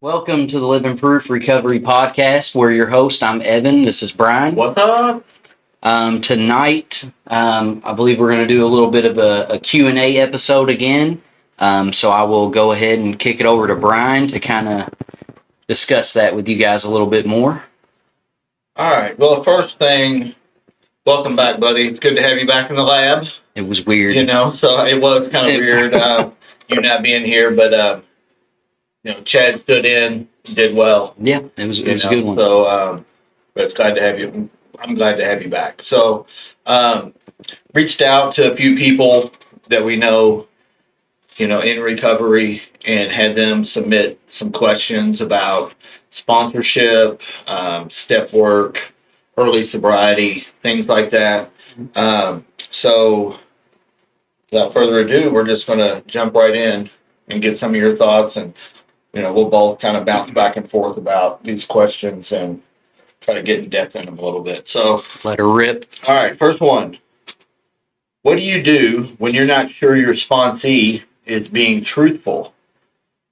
Welcome to the Living Proof Recovery Podcast. We're your host. I'm Evan. This is Brian. What's up? Tonight, I believe we're going to do a little bit of a Q&A episode again. So I will go ahead and kick it over to Brian to kind of discuss that with you guys a little bit more. All right. Well, the first thing, welcome back, buddy. It's good to have you back in the lab. It was weird. So it was kind of weird you not being here, but Chad stood in, did well. Yeah, it was a good one. So, but it's glad to have you. I'm glad to have you back. So, reached out to a few people that we know, in recovery, and had them submit some questions about sponsorship, step work, early sobriety, things like that. So, without further ado, we're just going to jump right in and get some of your thoughts, and we'll both kind of bounce back and forth about these questions and try to get in depth in them a little bit. So, let her rip. All right, first one. What do you do when you're not sure your sponsee is being truthful,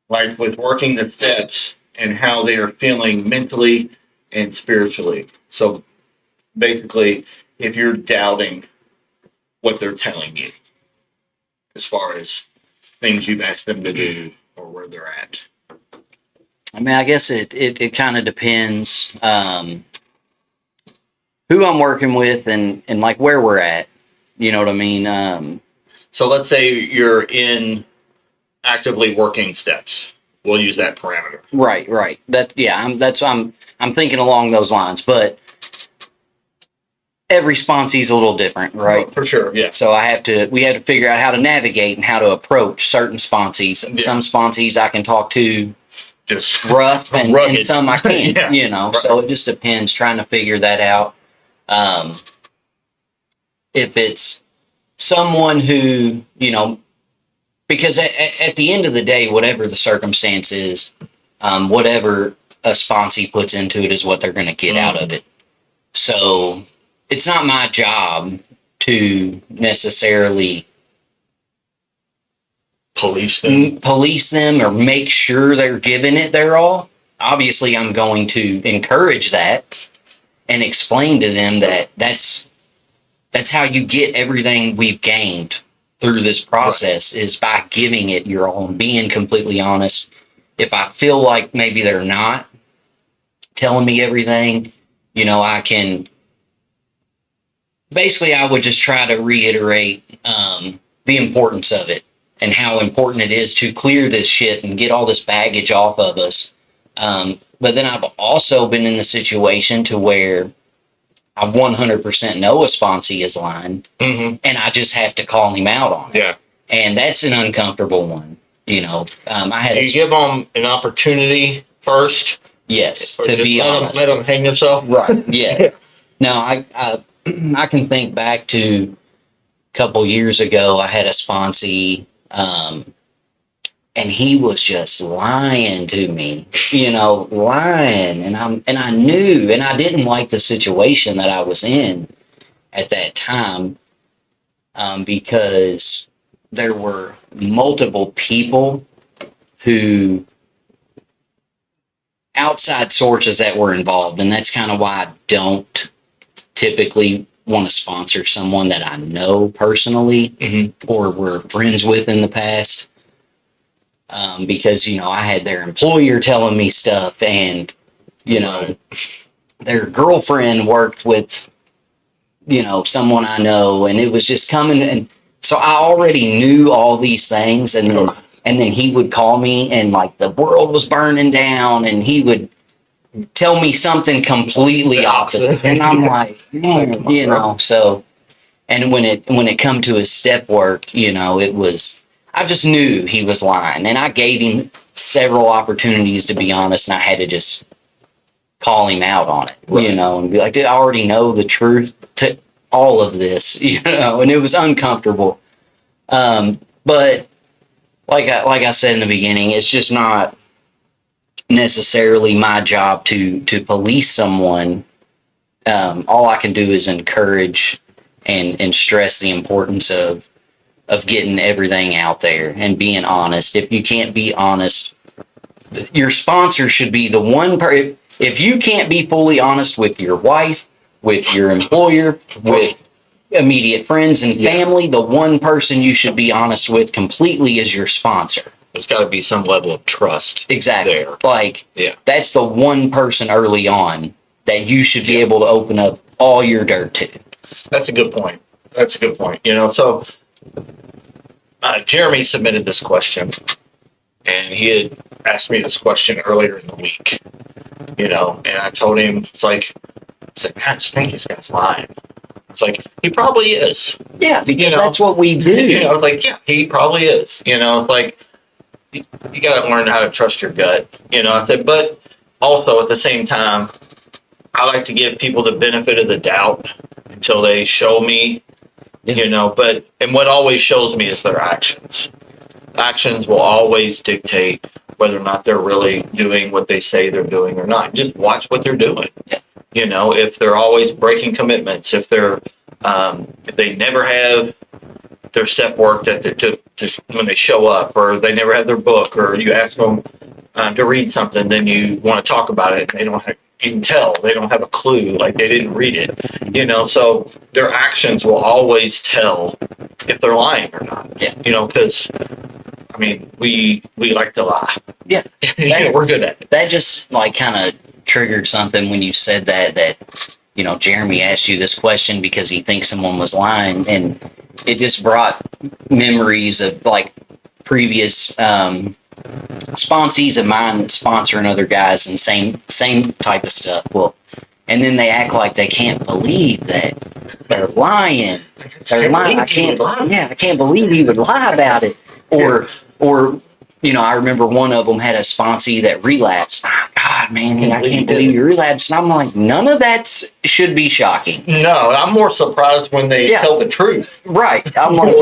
like with working the steps and how they are feeling mentally and spiritually? So basically, if you're doubting what they're telling you as far as things you've asked them to do or where they're at. I mean, I guess it kind of depends who I'm working with and like where we're at. You know what I mean? So let's say you're in actively working steps. We'll use that parameter. Right. I'm thinking along those lines, but every sponsee is a little different, right? Oh, for sure, yeah. So we have to figure out how to navigate and how to approach certain sponsees. Yeah. Some sponsees I can talk to just rough and some I can't, yeah. So it just depends, trying to figure that out. If it's someone who, because at the end of the day, whatever the circumstance is, whatever a sponsee puts into it is what they're going to get out of it. So it's not my job to necessarily police them or make sure they're giving it their all. Obviously, I'm going to encourage that and explain to them that that's how you get everything we've gained through this process, right, is by giving it your all and being completely honest. If I feel like maybe they're not telling me everything, I can basically, I would just try to reiterate the importance of it and how important it is to clear this shit and get all this baggage off of us. But then I've also been in a situation to where I 100% know a sponsee is lying, and I just have to call him out on it. Yeah. And that's an uncomfortable one. I had you give them an opportunity first. Yes, to be honest. Let them hang themselves. Right. Yeah. No, I can think back to a couple years ago. I had a sponsee, and he was just lying to me, lying. And I knew, and I didn't like the situation that I was in at that time, because there were multiple people who, outside sources that were involved. And that's kind of why I don't typically want to sponsor someone that I know personally or were friends with in the past. Because, I had their employer telling me stuff, and, their girlfriend worked with, someone I know, and it was just coming. And so I already knew all these things. And then he would call me and like the world was burning down, and he would tell me something completely opposite. And I'm like, man, so, and when it come to his step work, it was, I just knew he was lying, and I gave him several opportunities to be honest, and I had to just call him out on it, right, and be like, dude, I already know the truth to all of this, and it was uncomfortable. But like I said in the beginning, it's just not necessarily my job to police someone. All I can do is encourage and stress the importance of getting everything out there and being honest. If you can't be honest your sponsor should be the one if you can't be fully honest with your wife, with your employer, with immediate friends and family, the one person you should be honest with completely is your sponsor. There's got to be some level of trust. Exactly. There. Like, Yeah. that's the one person early on that you should be able to open up all your dirt to. That's a good point. That's a good point. So Jeremy submitted this question, and he had asked me this question earlier in the week. And I told him, it's like, man, I just think this guy's lying. It's like, he probably is. Yeah, because that's what we do. I was like, yeah, he probably is. It's like, you got to learn how to trust your gut. I said, but also at the same time, I like to give people the benefit of the doubt until they show me, but, and what always shows me is their actions. Actions will always dictate whether or not they're really doing what they say they're doing or not. Just watch what they're doing. Yeah. If they're always breaking commitments, if they never have their step work that they took just when they show up, or they never have their book, or you ask them to read something, then you want to talk about it, and they don't have, you can tell they don't have a clue, like they didn't read it, so their actions will always tell if they're lying or not. Yeah. Because we like to lie. Yeah. We're good at it. That just like kind of triggered something when you said that Jeremy asked you this question because he thinks someone was lying, and it just brought memories of like previous sponsees of mine that sponsor and other guys and same type of stuff. Well, and then they act like they can't believe that they're lying. They're lying. I can't believe he would lie about it. Or I remember one of them had a sponsee that relapsed. Oh, God, man, I can't believe you relapsed. And I'm like, none of that should be shocking. No, I'm more surprised when they tell the truth. Right. I'm like,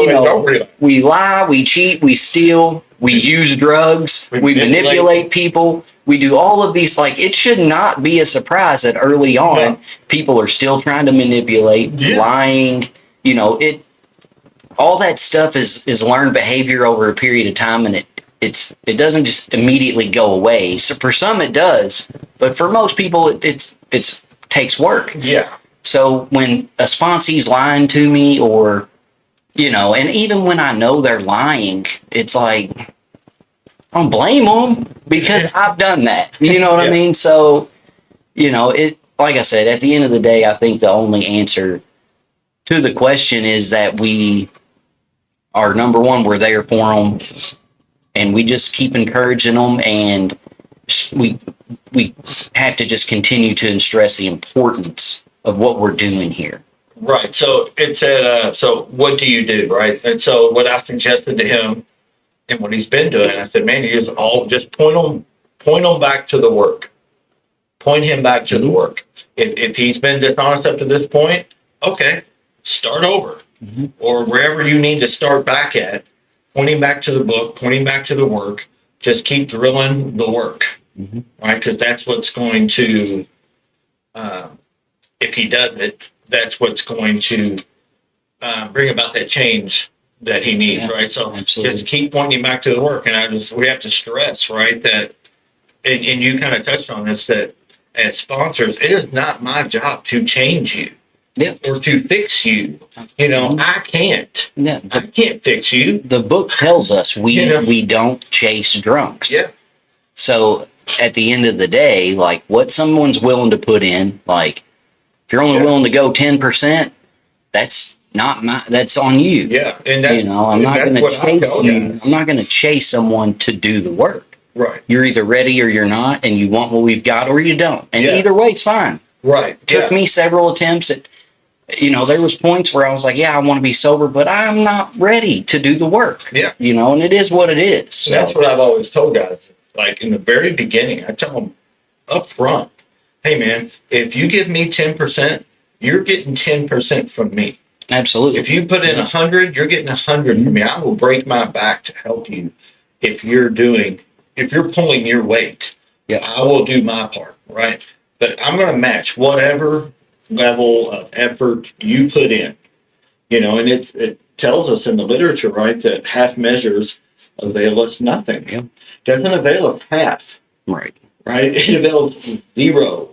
we lie, we cheat, we steal, we use drugs, we manipulate people. We do all of these. Like, it should not be a surprise that early on people are still trying to manipulate, lying. All that stuff is learned behavior over a period of time, and it doesn't just immediately go away. So for some it does, but for most people it takes work. Yeah. So when a sponsee's lying to me, or and even when I know they're lying, it's like I don't blame them because I've done that. You know what I mean? So it, like I said, at the end of the day, I think the only answer to the question is that we are, number one, we're there for them, and we just keep encouraging them, and we have to just continue to stress the importance of what we're doing here. Right. So it said, so what do you do? Right. And so what I suggested to him and what he's been doing, I said, man, you just point them back to the work. Point him back to the work. If he's been dishonest up to this point, okay, start over. Or wherever you need to start back at, pointing back to the book, pointing back to the work, just keep drilling the work, right? Because that's what's going to, if he does it, that's what's going to bring about that change that he needs, right? So just keep pointing back to the work. And we have to stress, right, that, and you kind of touched on this, that as sponsors, it is not my job to change you. Or to fix you. I can't. I can't fix you. The book tells us we don't chase drunks. Yeah. So at the end of the day, like what someone's willing to put in, like if you're only willing to go 10%, that's on you. Yeah. And that's I'm not going to chase you. I'm not going to chase someone to do the work. Right. You're either ready or you're not, and you want what we've got or you don't. And either way, it's fine. Right. It took me several attempts at, there was points where I was like, yeah, I want to be sober, but I'm not ready to do the work. Yeah. And it is what it is. So. That's what I've always told guys. Like in the very beginning, I tell them up front, hey man, if you give me 10%, you're getting 10% from me. Absolutely. If you put in 100, you're getting 100 from me. I will break my back to help you. If you're pulling your weight, I will do my part, right? But I'm going to match whatever level of effort you put in, and it tells us in the literature, right, that half measures avail us nothing. Doesn't avail us half. Right. right? It avails zero,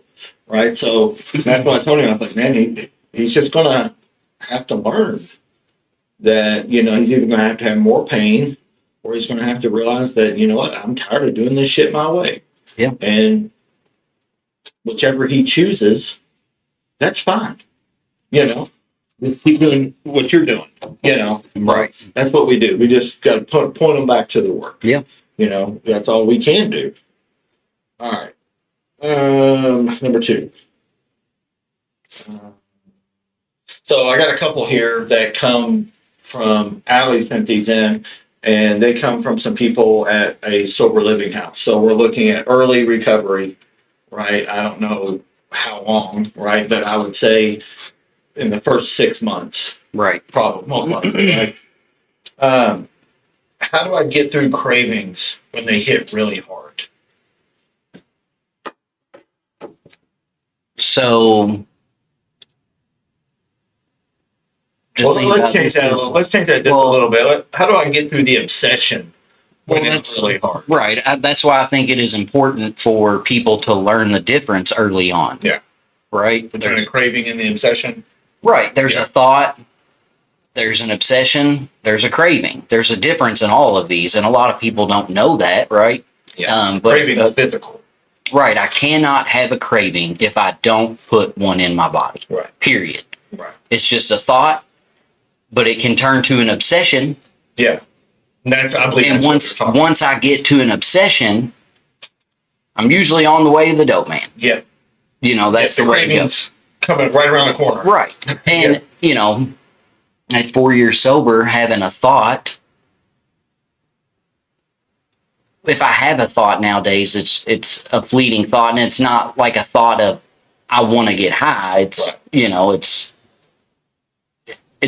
right? So that's what I told him. I was like, man, he's just gonna have to learn that, you know, he's either gonna have to have more pain or he's gonna have to realize that, you know what, I'm tired of doing this shit my way. Yeah. And whichever he chooses, that's fine. You know, just keep doing what you're doing, you know. Right. That's what we do. We just got to point them back to the work. Yeah. You know, that's all we can do. All right. Number 2. So I got a couple here that come from Allie sent these in, and they come from some people at a sober living house. So we're looking at early recovery, right? I don't know how long, right? But I would say in the first 6 months, Right. probably most likely, right? How do I get through cravings when they hit really hard? So just Well, think let's about change this that. as- Let's change that just a well- little bit. How do I get through the obsession when Well, it's that's- really hard? Right. That's why I think it is important for people to learn the difference early on. Yeah. Right. Between a craving and the obsession. Right. There's Yeah. a thought, there's an obsession, there's a craving. There's a difference in all of these, and a lot of people don't know that, right? Yeah. But Craving is physical. right, I cannot have a craving if I don't put one in my body. Right. Period. Right. It's just a thought, but it can turn to an obsession. Yeah. And that's, I believe. And that's what we're talking once I get to an obsession, I'm usually on the way to the dope man. about. Yeah. You know, that's the the way it goes. cravings coming right around the corner. Right. And, you know, at 4 years sober, having a thought, if I have a thought nowadays, it's a fleeting thought, and it's not like a thought of, I want to get high. It's, Right. you know, it's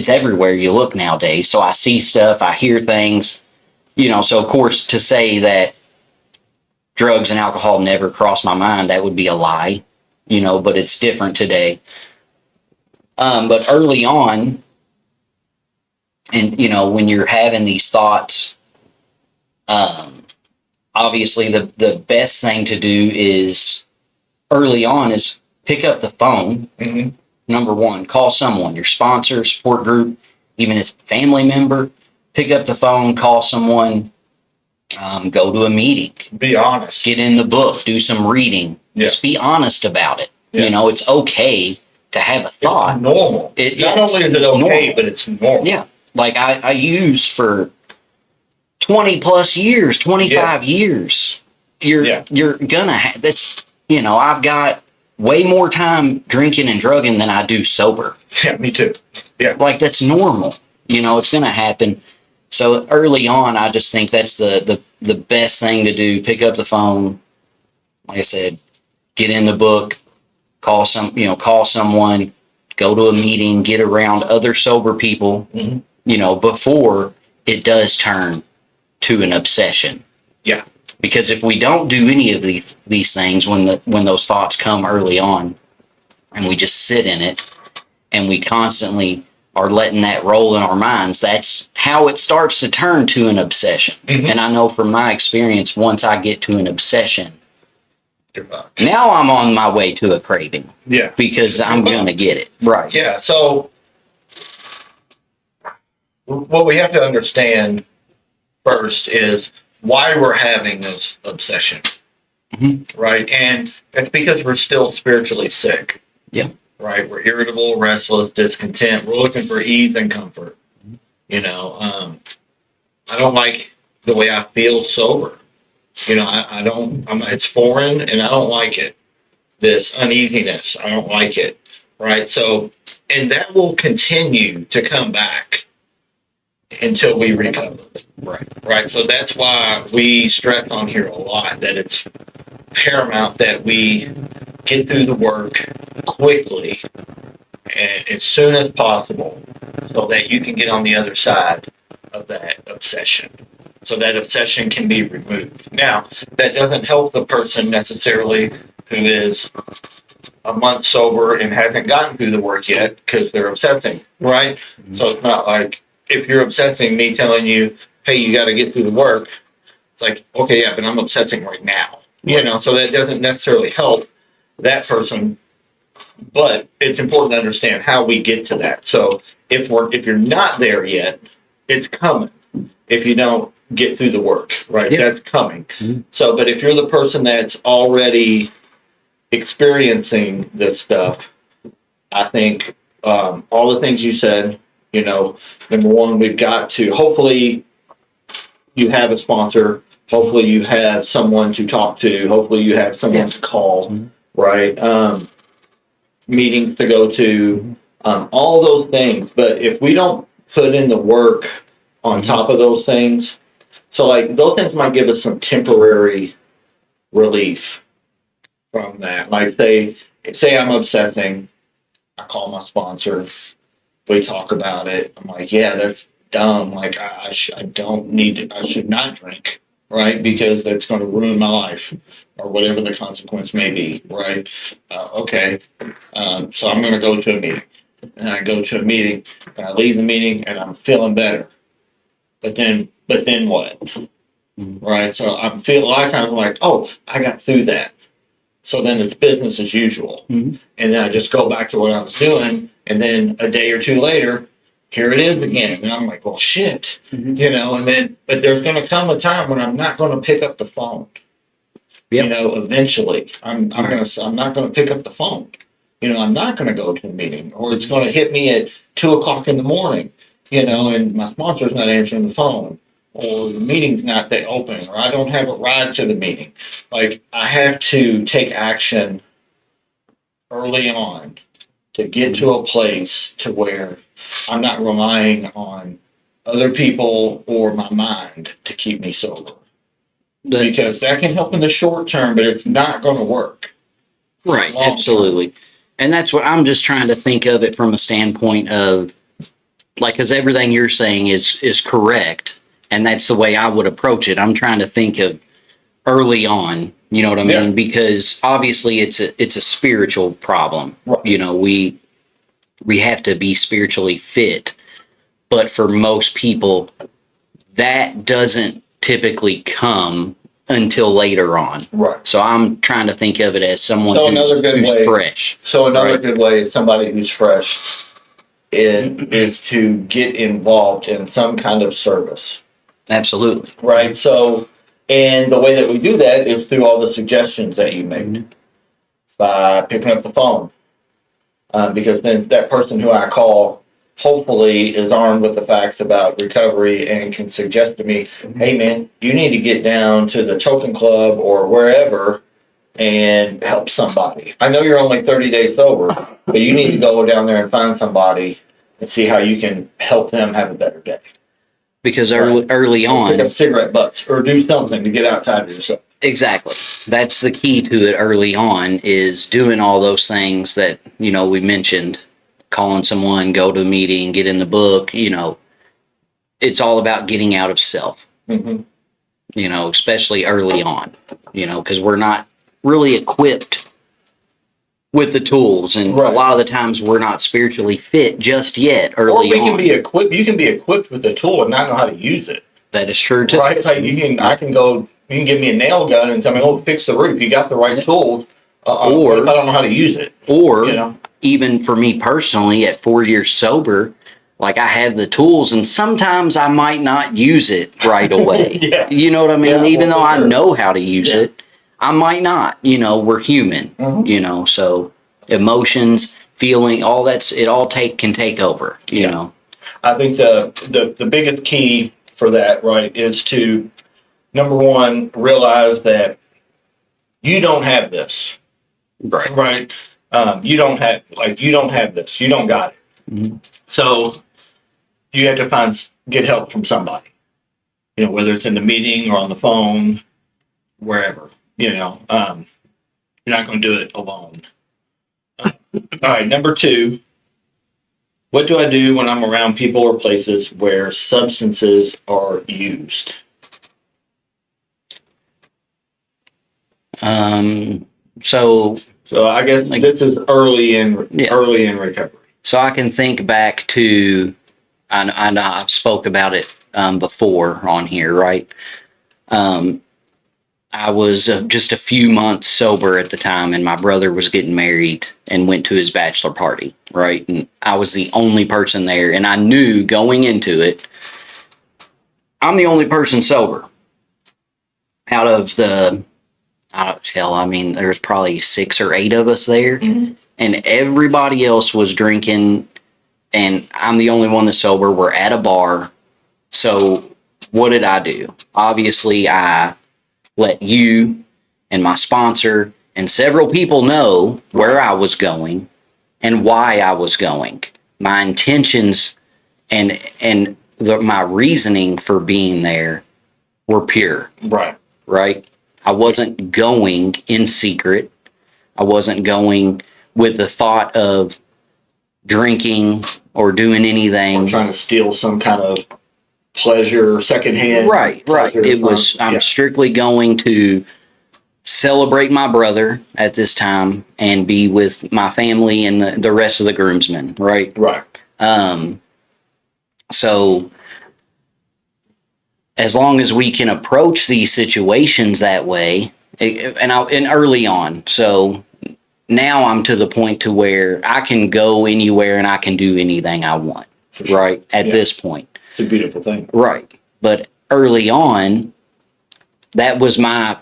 everywhere you look nowadays. So I see stuff, I hear things, you know, so of course to say that drugs and alcohol never crossed my mind, that would be a lie, you know, but it's different today. But early on, and you know, when you're having these thoughts, obviously the best thing to do is early on is pick up the phone. Mm-hmm. Number one, call someone, your sponsor, support group, even if it's a family member. Pick up the phone, call someone, go to a meeting, Be honest. get in the book, do some reading. Yeah. Just be honest about it. Yeah. You know, it's okay to have a thought. It's normal. Yeah, Not only is it it's okay, normal. but it's normal. Yeah. Like I use for 20 plus years, 25 years. Yeah. You're gonna have, that's, you know, I've got way more time drinking and drugging than I do sober. Yeah, me too. Like that's normal. You know, it's gonna happen. So early on, I just think that's the best thing to do. Pick up the phone. Like I said, get in the book, call someone, go to a meeting, get around other sober people, Mhm. you know, before it does turn to an obsession. Yeah. Because if we don't do any of these things when those thoughts come early on, and we just sit in it, and we constantly are letting that roll in our minds, that's how it starts to turn to an obsession. Mhm. And I know from my experience, once I get to an obsession, You're right. now I'm on my way to a craving Yeah. because I'm gonna get it. Right. Yeah. So what we have to understand first is why we're having this obsession. Mhm. Right. And it's because we're still spiritually sick. Yeah. Right. We're irritable, restless, discontent. We're looking for ease and comfort. You know, I don't like the way I feel sober. You know, I don't, it's foreign and I don't like it. This uneasiness, I don't like it. Right. So, and that will continue to come back until we recover. Right. Right. So that's why we stress on here a lot that it's paramount that we get through the work quickly and as soon as possible so that you can get on the other side of that obsession. So that obsession can be removed. Now, that doesn't help the person necessarily who is a month sober and hasn't gotten through the work yet because they're obsessing, right? Mhm. So it's not like if you're obsessing, me telling you, hey, you got to get through the work. It's like, okay, yeah, but I'm obsessing right now. you know, so that doesn't necessarily help that person. But it's important to understand how we get to that. So if you're not there yet, it's coming. If you don't get through the work, right? Yeah. That's coming. Mhm. So, but if you're the person that's already experiencing this stuff, I think all the things you said, you know, number one, we've got to hopefully you have a sponsor. Hopefully you have someone to talk to. Hopefully you have someone to call, Mhm. right? Meetings to go to, all those things. But if we don't put in the work on top of those things, so like those things might give us some temporary relief from that. Like say I'm obsessing, I call my sponsor, we talk about it. I'm like, yeah, that's dumb. Like I don't need to, I should not drink, right? Because that's going to ruin my life or whatever the consequence may be, right? Okay. So I'm going to go to a meeting, and I go to a meeting and I leave the meeting and I'm feeling better. But then what? Mhm. Right. So I feel a lot of times I'm like, oh, I got through that. So then it's business as usual. Mhm. And then I just go back to what I was doing. And then a day or two later, here it is again. And I'm like, well, shit, Mhm. you know, and then, but there's going to come a time when I'm not going to pick up the phone. Yep. You know, eventually I'm not going to pick up the phone. You know, I'm not going to go to a meeting, or it's going to hit me at 2:00 in the morning, you know, and my sponsor's not answering the phone, or the meeting's not that open, or I don't have a ride to the meeting. Like I have to take action early on to get to a place to where I'm not relying on other people or my mind to keep me sober. The- Because that can help in the short term, but it's not going to work. Right, Long term. absolutely. And that's what I'm just trying to think of it from a standpoint of like, because everything you're saying is correct, and that's the way I would approach it. I'm trying to think of early on, you know what I mean? Yeah. Because obviously it's a spiritual problem. Right. You know, we have to be spiritually fit, but for most people, that doesn't typically come until later on. Right. So I'm trying to think of it as someone So another good who's way- fresh. So another Right. good way is somebody who's fresh is to get involved in some kind of service. Absolutely. Right. So, and the way that we do that is through all the suggestions that you made Mhm. by picking up the phone. Because then that person who I call hopefully is armed with the facts about recovery and can suggest to me, hey man, you need to get down to the Token Club or wherever and help somebody. I know you're only 30 days sober, but you need to go down there and find somebody and see how you can help them have a better day. Because early Pick on, up cigarette butts or do something to get outside of yourself. exactly. That's the key to it early on is doing all those things that, you know, we mentioned, calling someone, go to a meeting, get in the book, you know, it's all about getting out of self, Mm-hmm. you know, especially early on, you know, because we're not really equipped with the tools. And Right. a lot of the times we're not spiritually fit just yet Or early we can on. be equipped. You can be equipped with the tool and not know how to use it. That is true too. Right? Like I can go. You can give me a nail gun and tell me, "Oh, fix the roof." You got the right tools. Or- what if I don't know how to use it? Or You know. even for me personally, at 4 years sober, like I have the tools and sometimes I might not use it right away. Yeah. You know what I mean? Yeah, Even well, though for I sure. know how to use Yeah. it, I might not. You know, we're human, Mhm. you know, so emotions, feeling, all it all can take over, you Yeah. know. I think the biggest key for that, right, is to number one realize that you don't have this. Right. Right. You don't have this. You don't got it. Mhm. So you have to get help from somebody. You know, whether it's in the meeting or on the phone, wherever. You know, you're not going to do it alone. All right. Number two, what do I do when I'm around people or places where substances are used? So So I guess Like- this is early in Yeah. recovery. So I can think back to, I know I've spoke about it before on here, right? I I was just a few months sober at the time, and my brother was getting married and went to his bachelor party, right? And I was the only person there, and I knew going into it, I'm the only person sober out of the, I don't tell, I mean, there's probably 6 or 8 of us there, Mhm. and everybody else was drinking, and I'm the only one that's sober. We're at a bar. So what did I do? Obviously, I let you and my sponsor and several people know where I was going and why I was going. My intentions and my reasoning for being there were pure, Right. right? I wasn't going in secret. I wasn't going with the thought of drinking or doing anything. Or trying to steal some kind of pleasure, secondhand. Right. pleasure It from- was, I'm yeah. strictly going to celebrate my brother at this time and be with my family and the rest of the groomsmen, right? Right. So as long as we can approach these situations that way, and early on, so now I'm to the point to where I can go anywhere and I can do anything I want, For sure. right? At Yeah. this point. It's a beautiful thing. Right. But early on, that was my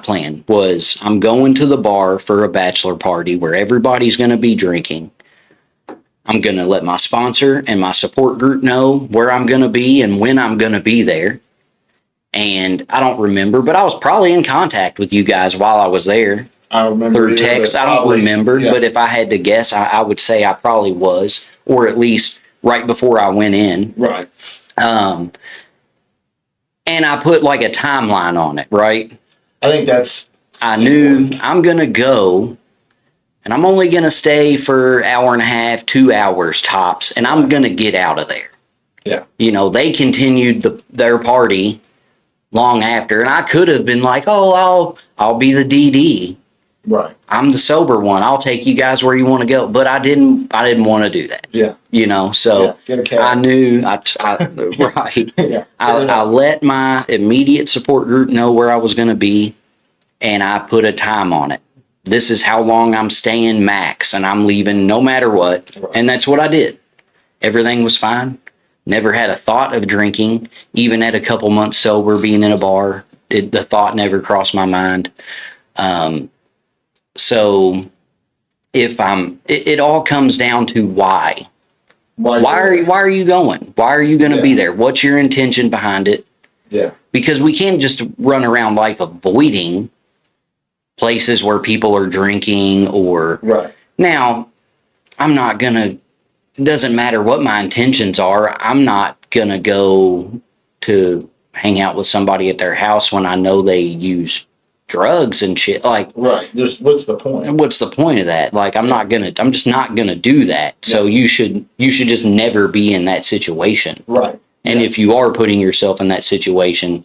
plan was I'm going to the bar for a bachelor party where everybody's going to be drinking. I'm going to let my sponsor and my support group know where I'm going to be and when I'm going to be there. And I don't remember, but I was probably in contact with you guys while I was there I remember through either, text. but I don't probably- remember, yeah. but if I had to guess, I would say I probably was, or at least right before I went in. Right. And I put like a timeline on it, right? I think that's I knew I'm going to go and I'm only going to stay for an hour and a half, 2 hours tops, and I'm going to get out of there. Yeah. You know, they continued their party long after, and I could have been like, oh, I'll be the DD. right. I'm the sober one. I'll take you guys where you want to go. But I didn't want to do that, Yeah. you know? So Yeah. Get a cab. I knew right. Yeah. I let my immediate support group know where I was going to be, and I put a time on it. This is how long I'm staying max, and I'm leaving no matter what. Right. And that's what I did. Everything was fine. Never had a thought of drinking, even at a couple months sober, being in a bar. The thought never crossed my mind. So if it all comes down to why. Why are you going? Why are you going to be Yeah. there? What's your intention behind it? Yeah. Because we can't just run around life avoiding places where people are drinking or Right. now I'm not going to, it doesn't matter what my intentions are. I'm not going to go to hang out with somebody at their house when I know they use drugs and shit. Like, Right. What's the point? what's the point of that? Like, I'm just not going to do that. So you should just never be in that situation. Right. And if you are putting yourself in that situation,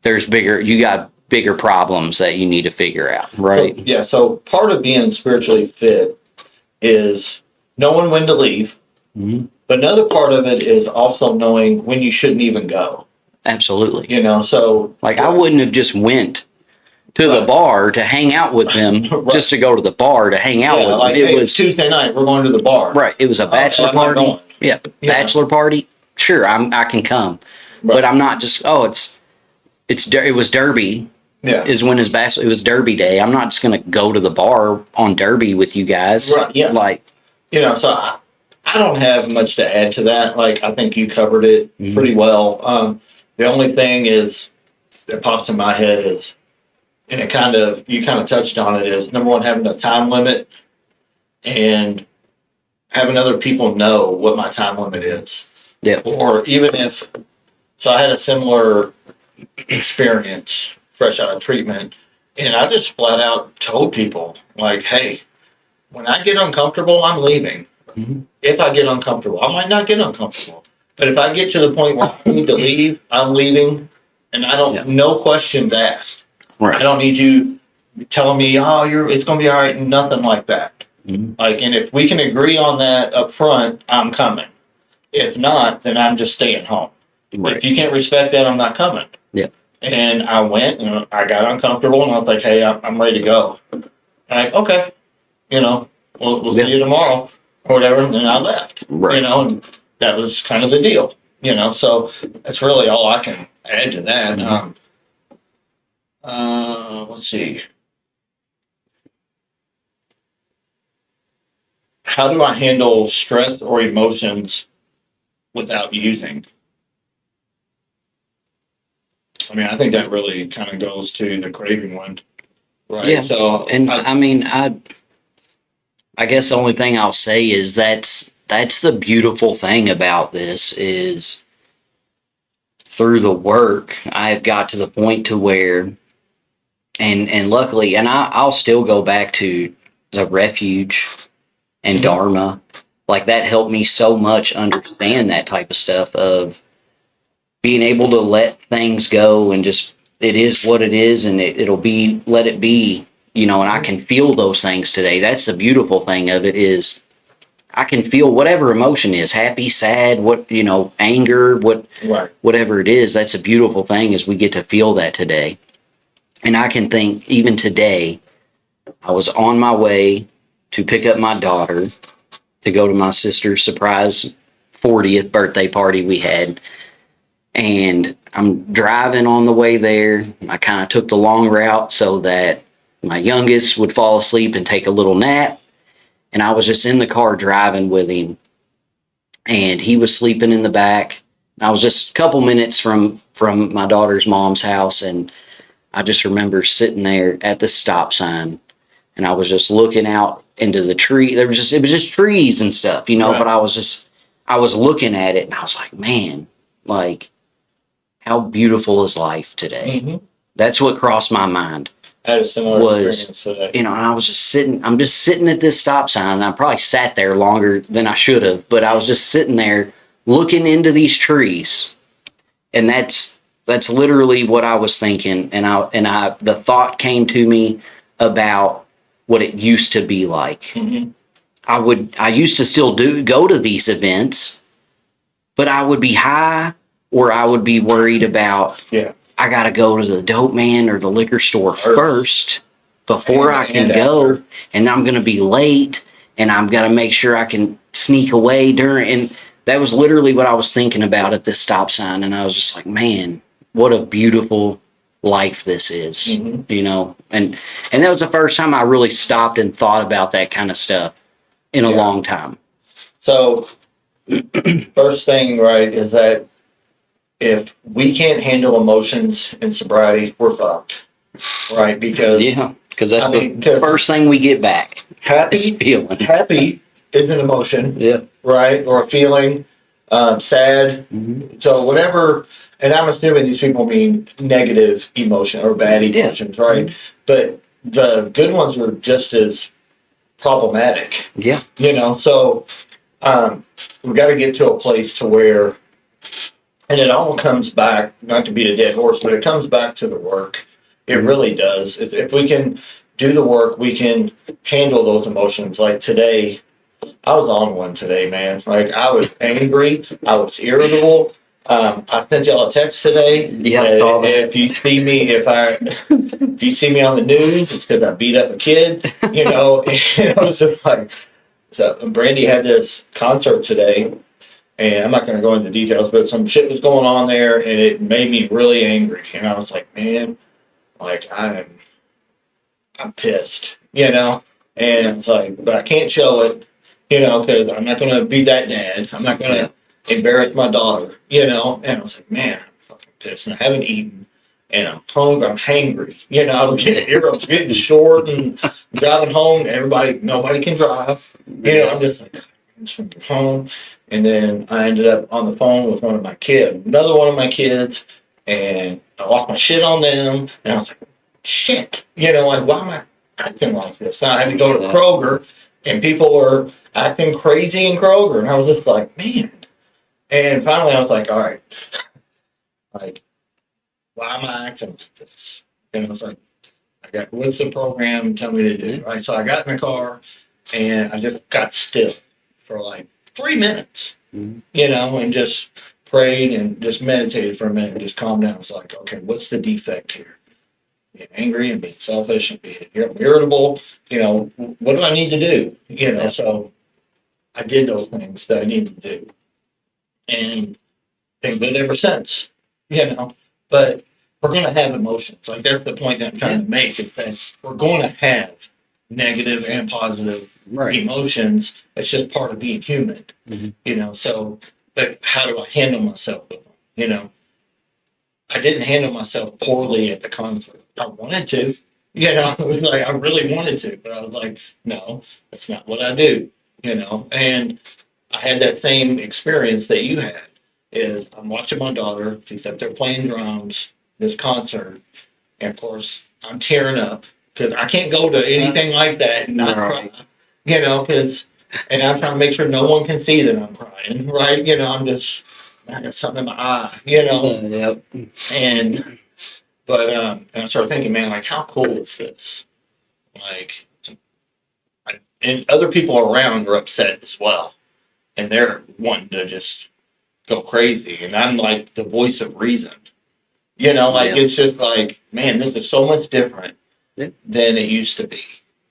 you got bigger problems that you need to figure out, right? So, yeah. So part of being spiritually fit is knowing when to leave. Mhm. But another part of it is also knowing when you shouldn't even go. Absolutely. You know, so Like, I wouldn't have just went to the Right. bar to hang out with them, Right. just to go to the bar to hang out yeah, with like them. It hey, was it's Tuesday night. We're going to the bar. right. It was a bachelor I'm not party. going. Yeah, Yeah. bachelor party. Sure, I can come, Right. but I'm not just. Oh, it was Derby. Yeah. Is when his bachelor. It was Derby day. I'm not just gonna go to the bar on Derby with you guys. Right, yeah. Like, You know, so I don't have much to add to that. Like, I think you covered it Mhm. pretty well. The only thing is that pops in my head is, and you kind of touched on it, is number one, having a time limit and having other people know what my time limit is. yeah, Or even if, so I had a similar experience fresh out of treatment, and I just flat out told people, like, hey, when I get uncomfortable, I'm leaving. Mhm. If I get uncomfortable, I might not get uncomfortable, but if I get to the point where I need to leave, I'm leaving, and I don't, Yeah. no questions asked. I right. don't need you telling me, oh, it's going to be all right, nothing like that. Mhm. Like, and if we can agree on that up front, I'm coming. If not, then I'm just staying home. Right. If you can't respect that, I'm not coming. Yeah. And I went and I got uncomfortable and I was like, hey, I'm ready to go. And like, okay, we'll Yeah. see you tomorrow or whatever. And then I left, Right. and that was kind of the deal, so that's really all I can add to that. Let's see. How do I handle stress or emotions without using? I mean, I think that really kind of goes to the craving one, right? Yeah. So, And I mean, I guess the only thing I'll say is that's the beautiful thing about this is through the work, I've got to the point to where, and luckily, and I'll still go back to the refuge and Mhm. Dharma. Like that helped me so much understand that type of stuff of being able to let things go and just it is what it is and it'll be let it be, and I can feel those things today. That's the beautiful thing of it is I can feel whatever emotion is happy, sad, anger, right. whatever it is. That's a beautiful thing is we get to feel that today. And I can think even today, I was on my way to pick up my daughter to go to my sister's surprise 40th birthday party we had. And I'm driving on the way there. I kind of took the long route so that my youngest would fall asleep and take a little nap. And I was just in the car driving with him. And he was sleeping in the back. I was just a couple minutes from my daughter's mom's house. And I just remember sitting there at the stop sign. And I was just looking out into the tree. It was just trees and stuff, Right. but I was looking at it and I was like, man, like, how beautiful is life today? Mm-hmm. That's what crossed my mind. I had a similar Was, experience today. And I was I'm just sitting at this stop sign and I probably sat there longer than I should have, but I was just sitting there looking into these trees. And that's literally what I was thinking. And the thought came to me about what it used to be like. Mm-hmm. I used to still go to these events, but I would be high or I would be worried about, Yeah. I got to go to the dope man or the liquor store first before I can And go. after. And I'm going to be late and I'm going to make sure I can sneak away during. And that was literally what I was thinking about at this stop sign. And I was just like, man, what a beautiful life this is, Mm-hmm. and that was the first time I really stopped and thought about that kind of stuff in a Yeah. long time. So, first thing, right, is that if we can't handle emotions in sobriety, we're fucked, right? Because Yeah, because that's I mean, the first thing we get back is happy feelings. is an emotion, Yeah. right, or a feeling. Sad. Mm-hmm. So whatever, and I'm assuming these people mean negative emotion or bad emotions, right? But the good ones are just as problematic, Yeah. So we've got to get to a place to where, and it all comes back, not to beat a dead horse, but it comes back to the work. It really does. If we can do the work, we can handle those emotions. Like today, I was on one today, man. Like I was angry, I was irritable. I sent y'all a text today. Yeah, I saw that. If you see me, if you see me on the news, it's because I beat up a kid. And I was just like, so Brandy had this concert today, and I'm not going to go into details, but some shit was going on there, and it made me really angry. And I was like, man, like I'm pissed, And it's like, but I can't show it. Because I'm not going to be that dad. I'm not going to embarrass my daughter, And I was like, man, I'm fucking pissed. And I haven't eaten. And I'm hungry. I'm hangry. I was getting short and driving home. Nobody can drive. I'm just like, from home. And then I ended up on the phone with another one of my kids. And I lost my shit on them. And I was like, shit. Like, why am I acting like this? And I had to go to Kroger. And people were acting crazy in Kroger. And I was just like, man. And finally I was like, all right. Like, why am I acting like this? And I was like, what's the program tell me to do? Right. So I got in the car and I just got still for like 3 minutes, and just prayed and just meditated for a minute and just calmed down. It's like, okay, what's the defect here? Being angry and being selfish and being irritable, what do I need to do? So I did those things that I needed to do. And been good ever since, But we're going to have emotions. Like, that's the point that I'm trying to make, is that we're going to have negative and positive Right. emotions. It's just part of being human, So, but how do I handle myself with them? I didn't handle myself poorly at the concert. I wanted to, it was like I really wanted to, but I was like, no, that's not what I do, And I had that same experience that you had. Is I'm watching my daughter, she's up there playing drums, this concert, and of course I'm tearing up because I can't go to anything like that and not cry, and I'm trying to make sure no one can see that I'm crying, right? I got something in my eye, Yep. and and I started thinking, man, like, how cool is this? Like, and other people around are upset as well, and they're wanting to just go crazy, and I'm like the voice of reason. It's just like, man, this is so much different than it used to be.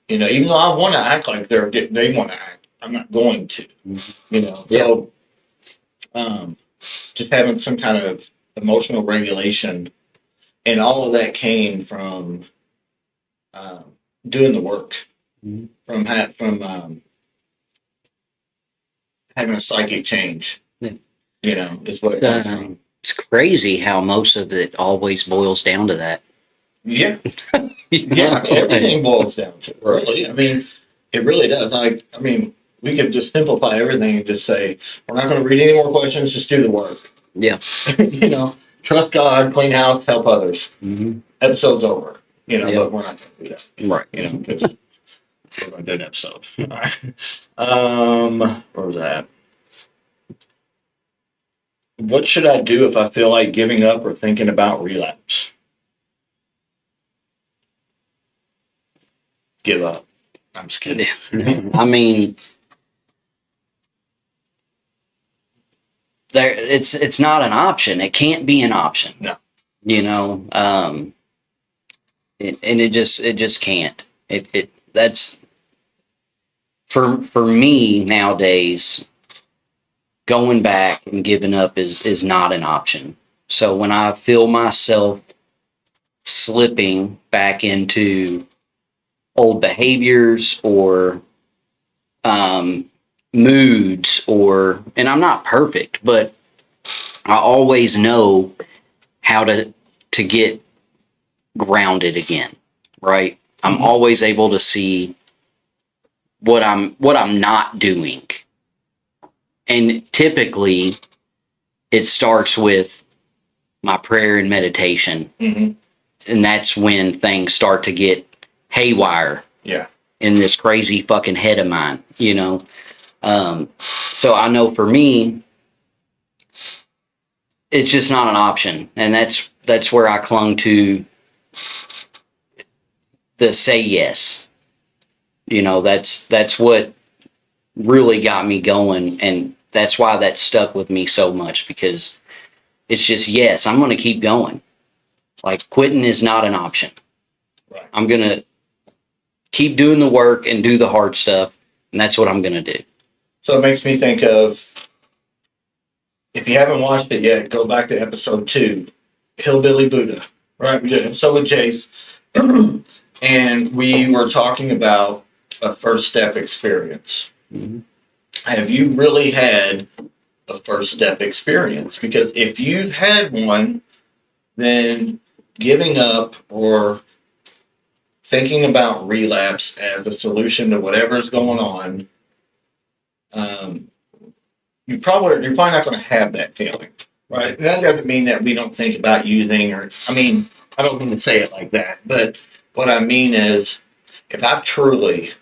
Even though I want to act like they want to act, I'm not going to. So just having some kind of emotional regulation, and all of that came from doing the work, from having a psychic change. Is what it comes from. It's crazy how most of it always boils down to that. Yeah. Yeah, everything boils down to it, really. I mean, it really does. We could just simplify everything and just say, we're not going to read any more questions, just do the work. Yeah. Trust God, clean house, help others. Mm-hmm. Episode's over. But we're not going to do that. Right. Because we're going to do an episode. All right. Where was that? What should I do if I feel like giving up or thinking about relapse? Give up. I'm just kidding. I mean, it's not an option. It can't be an option. No. And it just can't. That's for me nowadays. Going back and giving up is not an option. So when I feel myself slipping back into old behaviors or moods, and I'm not perfect, but I always know how to get grounded again, right? I'm always able to see what I'm not doing. And typically, it starts with my prayer and meditation. Mm-hmm. And that's when things start to get haywire. Yeah. In this crazy fucking head of mine, So I know for me, it's just not an option. And that's where I clung to the say yes. That's what really got me going, and that's why that stuck with me so much, because it's just, yes, I'm going to keep going. Like, quitting is not an option. Right. I'm going to keep doing the work and do the hard stuff, and that's what I'm going to do. So it makes me think of, if you haven't watched it yet, go back to episode 2, Hillbilly Buddha, right? We did an episode with Jace, and we were talking about a first step experience. Mm-hmm. Have you really had a first step experience? Because if you've had one, then giving up or thinking about relapse as a solution to whatever's going on, you're probably not going to have that feeling, right? And that doesn't mean that we don't think about using, I don't mean to say it like that, but what I mean is, if I've truly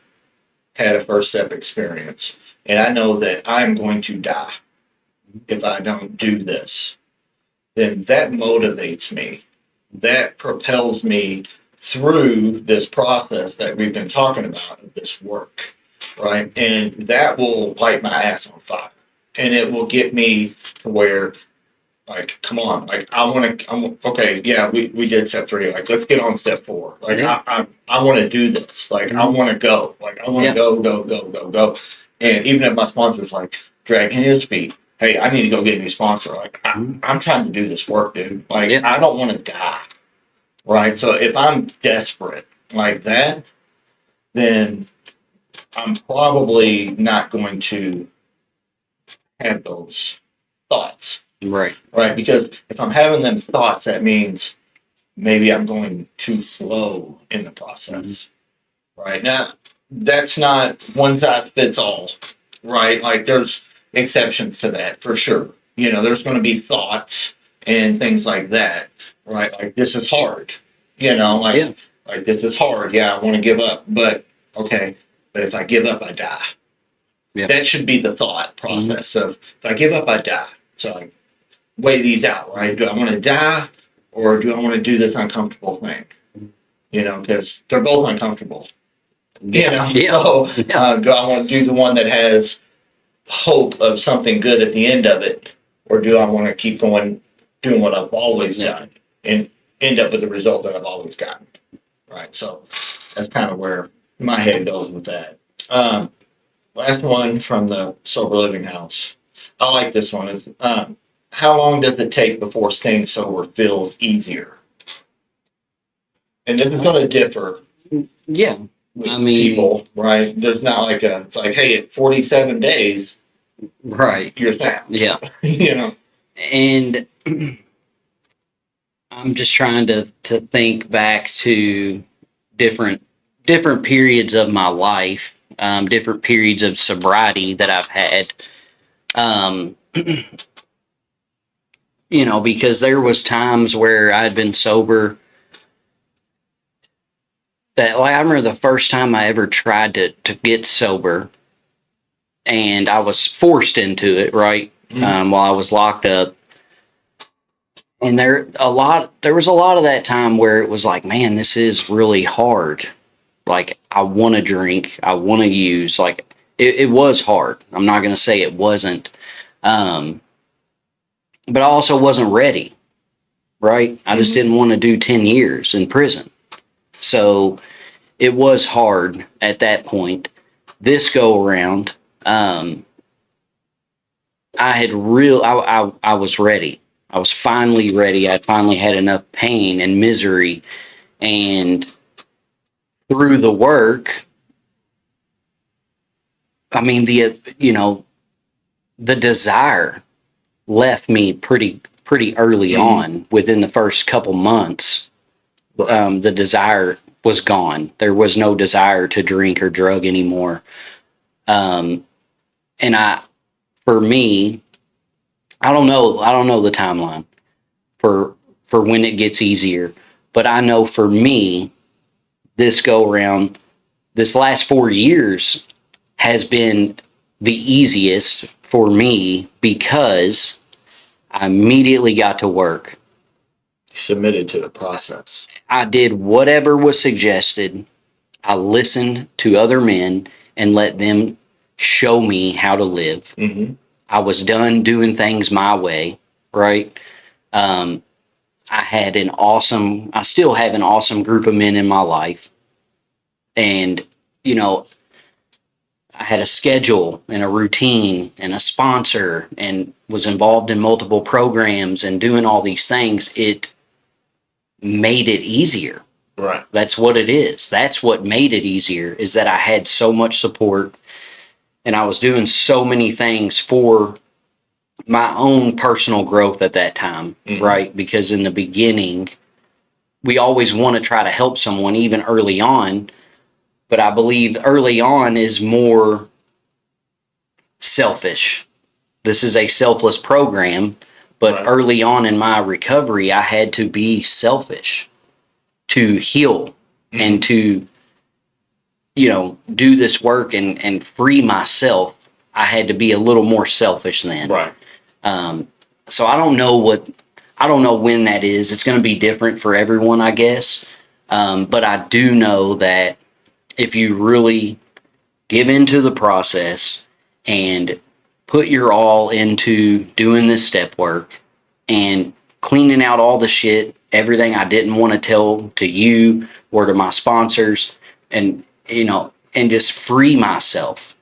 had a first step experience, and I know that I'm going to die if I don't do this, then that motivates me. That propels me through this process that we've been talking about, of this work, right? And that will light my ass on fire. And it will get me to where Like, come on. Like, okay. Yeah, we did step 3. Like, let's get on step 4. Like, Yeah. I want to do this. Like, I want to go. Like, I want to Yeah. go. And even if my sponsor's like dragging his feet, hey, I need to go get a new sponsor. Like, I'm trying to do this work, dude. Like, Yeah. I don't want to die. Right. So if I'm desperate like that, then I'm probably not going to have those thoughts. Right. Right. Because if I'm having them thoughts, that means maybe I'm going too slow in the process. Right. Now, that's not one size fits all. Right. Like, there's exceptions to that for sure. You know, there's going to be thoughts and things like that. Right. Like, this is hard. You know, like, Yeah. like this is hard. Yeah, I want to give up. But okay. But if I give up, I die. Yeah. That should be the thought process of, if I give up, I die. So I weigh these out, right? Do I want to die, or do I want to do this uncomfortable thing? You know, because they're both uncomfortable. You know, Yeah. so Yeah. do I want to do the one that has hope of something good at the end of it, or do I want to keep going, doing what I've always done, and end up with the result that I've always gotten? Right. So that's kind of where my head goes with that. Last one from the Sober Living House. I like this one. Is how long does it take before staying sober feels easier? And this is going to differ Yeah. with I mean- people, right? There's not like it's like, hey, at 47 days, Right. you're sound. Yeah. You know? And I'm just trying to think back to different periods of my life, different periods of sobriety that I've had. You know, because there was times where I'd been sober that, like, I remember the first time I ever tried to get sober, and I was forced into it, right? While I was locked up. And there was a lot of that time where it was like, man, this is really hard. Like, I want to drink, I want to use. Like, it was hard. I'm not going to say it wasn't. But I also wasn't ready, right? I just didn't want to do 10 years in prison. So it was hard at that point. This go around, I was ready. I was finally ready. I finally had enough pain and misery, and through the work, I mean, the desire left me pretty early on. Within the first couple months, the desire was gone. There was no desire to drink or drug anymore. And for me, I don't know the timeline for when it gets easier, but I know for me, this go around, this last 4 years has been the easiest for me because I immediately got to work. Submitted to the process. I did whatever was suggested. I listened to other men and let them show me how to live. I was done doing things my way, right? I still have an awesome group of men in my life. And, you know, I had a schedule and a routine and a sponsor and was involved in multiple programs and doing all these things. It made it easier. Right. That's what it is. That's what made it easier, is that I had so much support and I was doing so many things for my own personal growth at that time, right? Because in the beginning, we always want to try to help someone even early on, but I believe early on is more selfish. This is a selfless program, but Right. early on in my recovery, I had to be selfish to heal and to, you know, do this work and free myself. I had to be a little more selfish then. Right. So I don't know when that is. It's going to be different for everyone, I guess. But I do know that if you really give into the process and put your all into doing this step work, and cleaning out all the shit, everything I didn't want to tell to you or to my sponsors, and and just free myself.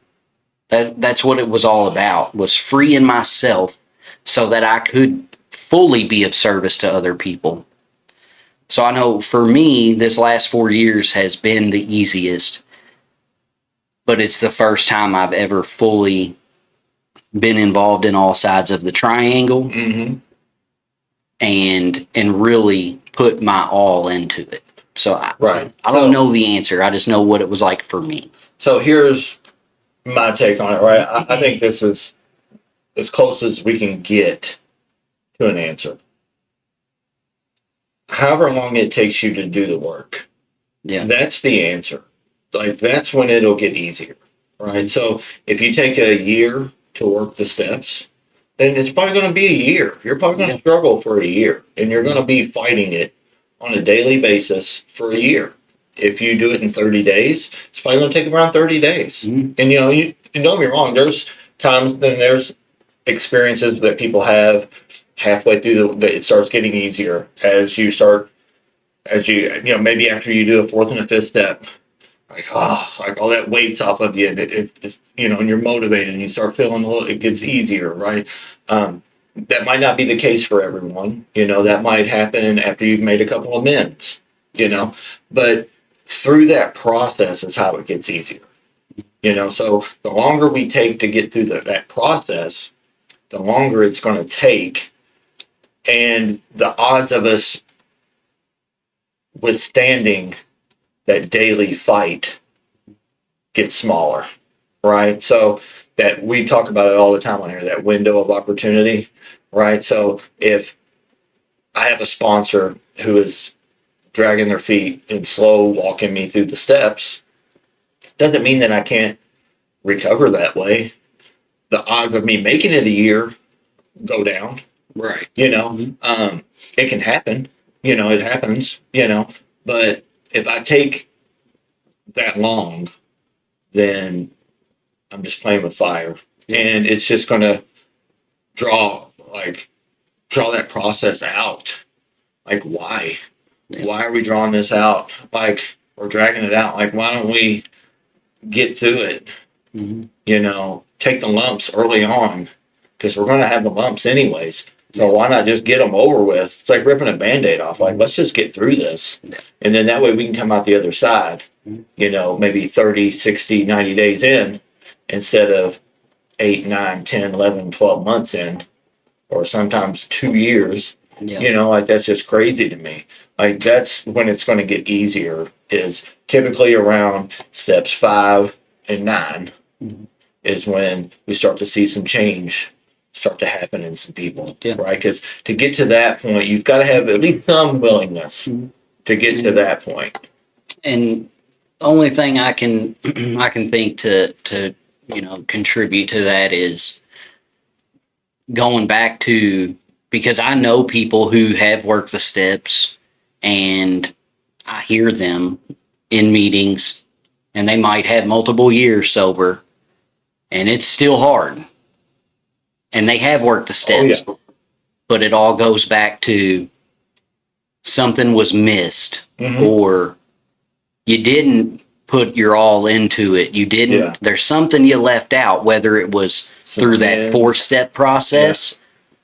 That's what it was all about, was freeing myself so that I could fully be of service to other people. So I know for me, this last 4 years has been the easiest, but it's the first time I've ever fully been involved in all sides of the triangle Mm-hmm. and really put my all into it. So Right. I don't know the answer. I just know what it was like for me. So here's my take on it, right? I think this is as close as we can get to an answer. However long it takes you to do the work, Yeah. that's the answer. Like, that's when it'll get easier, right? So if you take a year to work the steps, then it's probably going to be a year. You're probably going to Yeah. struggle for a year, and you're going to be fighting it on a daily basis for a year. If you do it in 30 days, it's probably going to take around 30 days. Mhm. And you don't get me wrong, there's times, then there's experiences that people have halfway through that it starts getting easier as you start, maybe after you do a fourth and a fifth step, like all that weight's off of you, and you're motivated and you start feeling it gets easier, right? That might not be the case for everyone. That might happen after you've made a couple of amends, but through that process is how it gets easier. So the longer we take to get through that process, the longer it's going to take, and the odds of us withstanding that daily fight gets smaller, right? So that we talk about it all the time on here, that window of opportunity, right? So if I have a sponsor who is dragging their feet and slow walking me through the steps, doesn't mean that I can't recover that way. The odds of me making it a year go down. Right. It can happen. It happens. But if I take that long, then I'm just playing with fire, and it's just going to draw that process out. Like, why? Yeah. Why are we drawing this out? Like, we're dragging it out. Like, why don't we get through it? Mm-hmm. Take the lumps early on, because we're going to have the lumps anyways. So why not just get them over with? It's like ripping a Band-Aid off. Like, let's just get through this. Yeah. And then that way we can come out the other side, maybe 30, 60, 90 days in, instead of 8, 9, 10, 11, 12 months in, or sometimes 2 years. Yeah. Like, that's just crazy to me. Like, that's when it's going to get easier, is typically around steps 5 and 9 is when we start to see some change start to happen in some people, right? Because to get to that point, you've got to have at least some willingness to get to that point. And the only thing I can think to contribute to that is going back to, because I know people who have worked the steps, and I hear them in meetings, and they might have multiple years sober, and it's still hard. And they have worked the steps, but it all goes back to something was missed, or you didn't put your all into it. You didn't, there's something you left out, whether it was through that 4-step process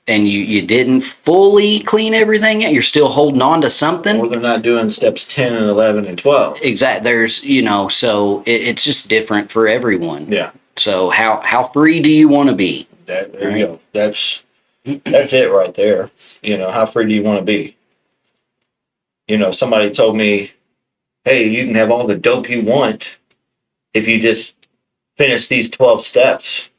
and you didn't fully clean everything out. You're still holding on to something. Or they're not doing steps 10 and 11 and 12. Exactly. There's, so it's just different for everyone. Yeah. So how free do you want to be? There you go. That's it right there. How free do you want to be? Somebody told me, hey, you can have all the dope you want if you just finish these 12 steps.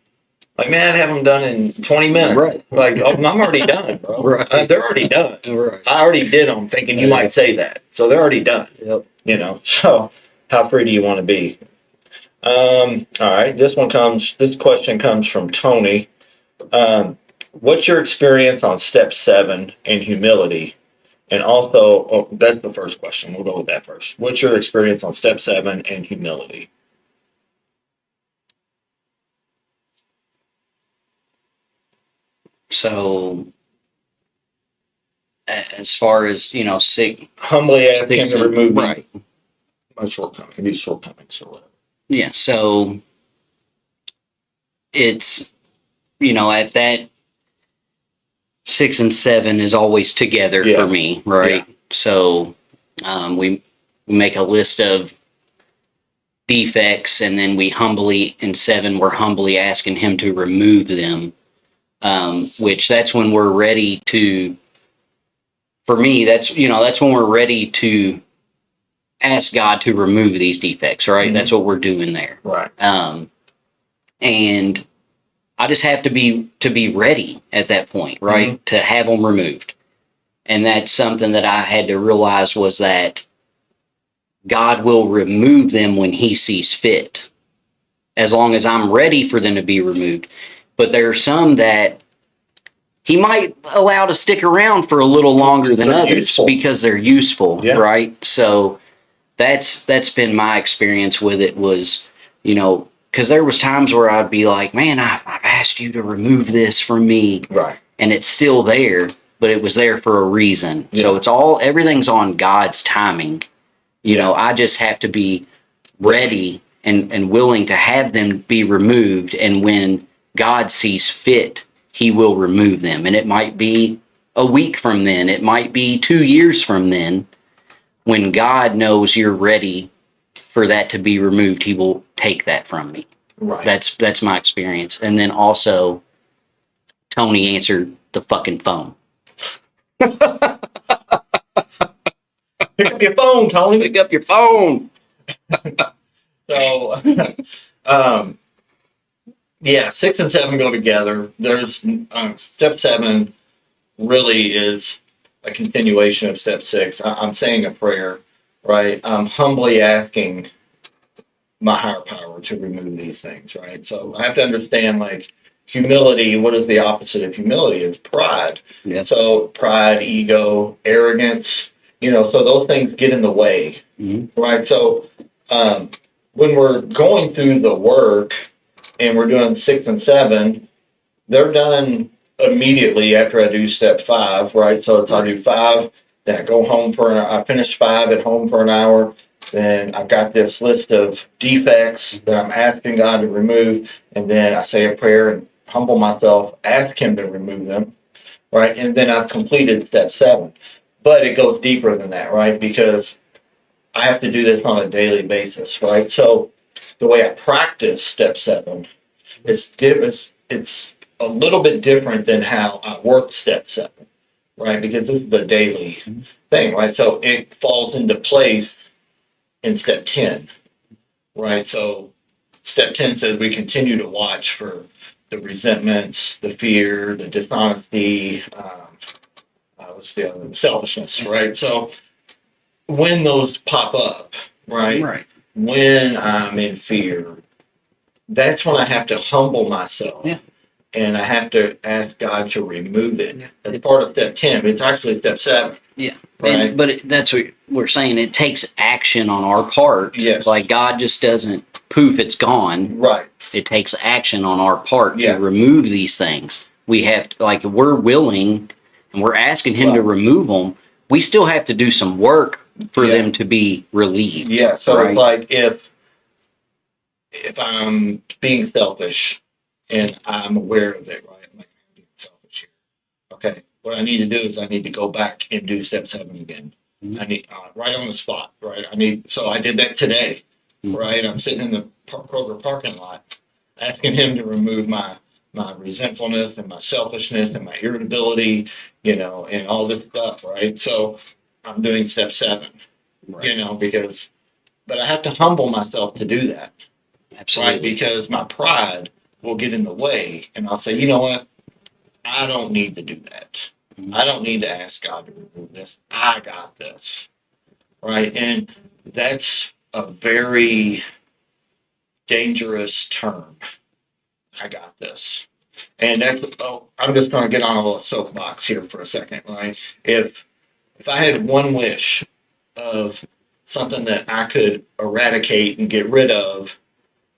Like, man, I'd have them done in 20 minutes. Right. Like, I'm already done, bro. Right. They're already done. Right. I already did them thinking you might say that. So they're already done. Yep. So how free do you want to be? All right. This question comes from Tony. What's your experience on step 7 in humility? And also, that's the first question. We'll go with that first. What's your experience on step 7 and humility? So as far as, you know, Humbly ask him six to and- remove right. my shortcomings, these shortcomings or whatever. Yeah. So it's, you know, at that 6 and 7 is always together Yeah. for me. Right. So, we make a list of defects, and then we humbly, in 7, we're humbly asking him to remove them. Which that's when we're ready to, for me, that's, you know, that's when we're ready to ask God to remove these defects, right? Mhm. That's what we're doing there. Right. And I just have to be ready at that point, right? To have them removed. And that's something that I had to realize, was that God will remove them when he sees fit, as long as I'm ready for them to be removed. But there are some that he might allow to stick around for a little longer than They're others useful. because they're useful, Yeah. right? So that's been my experience with it, was, you know, because there was times where I'd be like, man, I've asked you to remove this from me, Right. and it's still there, but it was there for a reason. So Yeah. everything's on God's timing. You know, I just have to be ready and willing to have them be removed. And when God sees fit, he will remove them. And it might be a week from then, it might be 2 years from then. When God knows you're ready for that to be removed, he will take that from me. Right. That's my experience. And then also, Tony answered the fucking phone. Pick up your phone, Tony. Pick up your phone. So, yeah, 6 and 7 go together. There's step 7 really is a continuation of step 6. I'm saying a prayer, right? I'm humbly asking my higher power to remove these things, right? So I have to understand, like, humility. What is the opposite of humility? It's pride. Yeah. So pride, ego, arrogance, you know, so those things get in the way, right? So when we're going through the work and we're doing 6 and 7, they're done immediately after I do step 5, right? So it's I do 5, then I go home I finish 5 at home for an hour. Then I've got this list of defects that I'm asking God to remove. And then I say a prayer and humble myself, ask him to remove them, right? And then I've completed step 7. But it goes deeper than that, right? Because I have to do this on a daily basis, right? So the way I practice step 7 is it's a little bit different than how I work step 7, right? Because this is the daily thing, right? So it falls into place in step 10, right? So step 10 says we continue to watch for the resentments, the fear, the dishonesty, what's the other, selfishness, right? So when those pop up, right? When I'm in fear, that's when I have to humble myself. Yeah. And I have to ask God to remove it. That's part of step 10, but it's actually step 7. Yeah. Right. But that's what we're saying. It takes action on our part. Yes. Like, God just doesn't poof, it's gone. Right. It takes action on our part Yeah. to remove these things. We have to, like, we're willing and we're asking him to Right. remove them. We still have to do some work for Yeah. them to be relieved. Yeah. So Right. it's like if I'm being selfish and I'm aware of it, right? I'm like, I'm being selfish here. Okay. What I need to do is I need to go back and do step 7 again. Mhm. I need right on the spot, right? So I did that today, Mhm. right? I'm sitting in the Kroger parking lot, asking him to remove my resentfulness and my selfishness and my irritability, you know, and all this stuff, right? So I'm doing step 7, you know, but I have to humble myself to do that, Absolutely. right? Because my pride will get in the way, and I'll say, you know what? I don't need to do that. Mhm. I don't need to ask God to remove this. I got this, right? And that's a very dangerous term. I got this. And I'm just going to get on a little soapbox here for a second, right? If I had one wish of something that I could eradicate and get rid of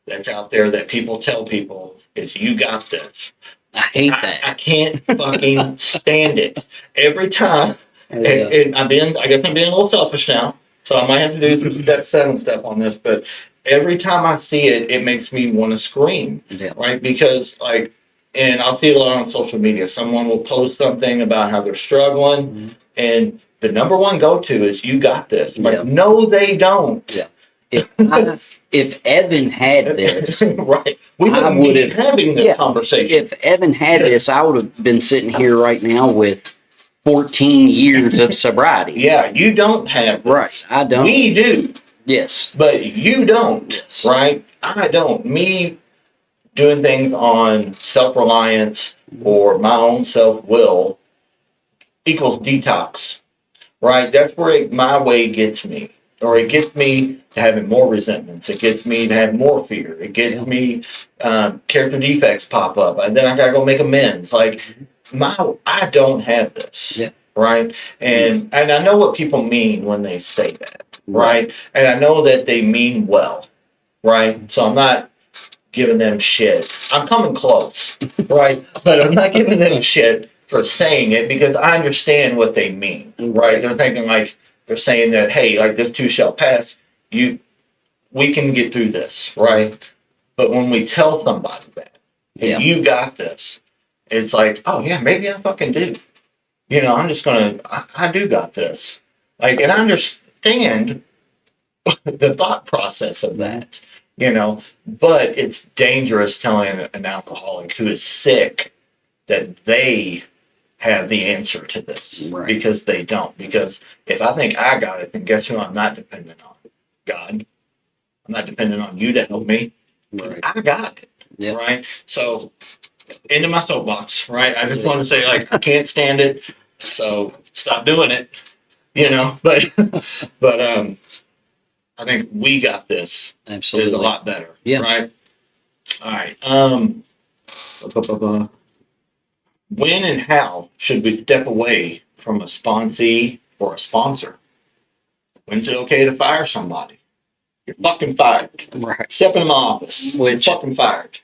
that's out there that people tell people is you got this. I hate that. I can't fucking stand it. Every time And I guess I'm being a little selfish now, so I might have to do some step 7 stuff on this, but every time I see it, it makes me want to scream, Yeah. right? Because like, and I'll see it a lot on social media. Someone will post something about how they're struggling, Mhm. and the number one go-to is "You got this." Like, Yeah. no, they don't. If Evan had this, Right? We I wouldn't would be have- having this yeah. conversation. if Evan had this, I would have been sitting here right now with 14 years of sobriety. Yeah, you don't have this. Right. I don't. We do. Yes. But you don't, Yes. right? I don't. Me doing things on self-reliance or my own self-will equals detox, right? That's where my way gets me. Or it gets me to having more resentments. It gets me to have more fear. It gets Yeah. me character defects pop up, and then I gotta go make amends. Like I don't have this, Yeah. right? And I know what people mean when they say that, right? And I know that they mean well, right? So I'm not giving them shit. I'm coming close, right? But I'm not giving them shit for saying it because I understand what they mean, right? They're thinking like they're saying that, hey, like this too shall pass. We can get through this, right? But when we tell somebody that, hey, Yeah. you got this, it's like, oh yeah, maybe I fucking do. I'm just I do got this. Like, and I understand the thought process of that, but it's dangerous telling an alcoholic who is sick that they have the answer to this, Right. because they don't. Because if I think I got it, then guess who I'm not dependent on? God. I'm not dependent on you to help me. Right. I got it. Yeah. Right. So into my soapbox, right? I just want to say, like, I can't stand it. So stop doing it. But I think we got this Absolutely. is a lot better. Yeah. Right. All right. When and how should we step away from a sponsee or a sponsor? When's it okay to fire somebody? You're fucking fired. Right. Step in my office. You're Which- fucking fired.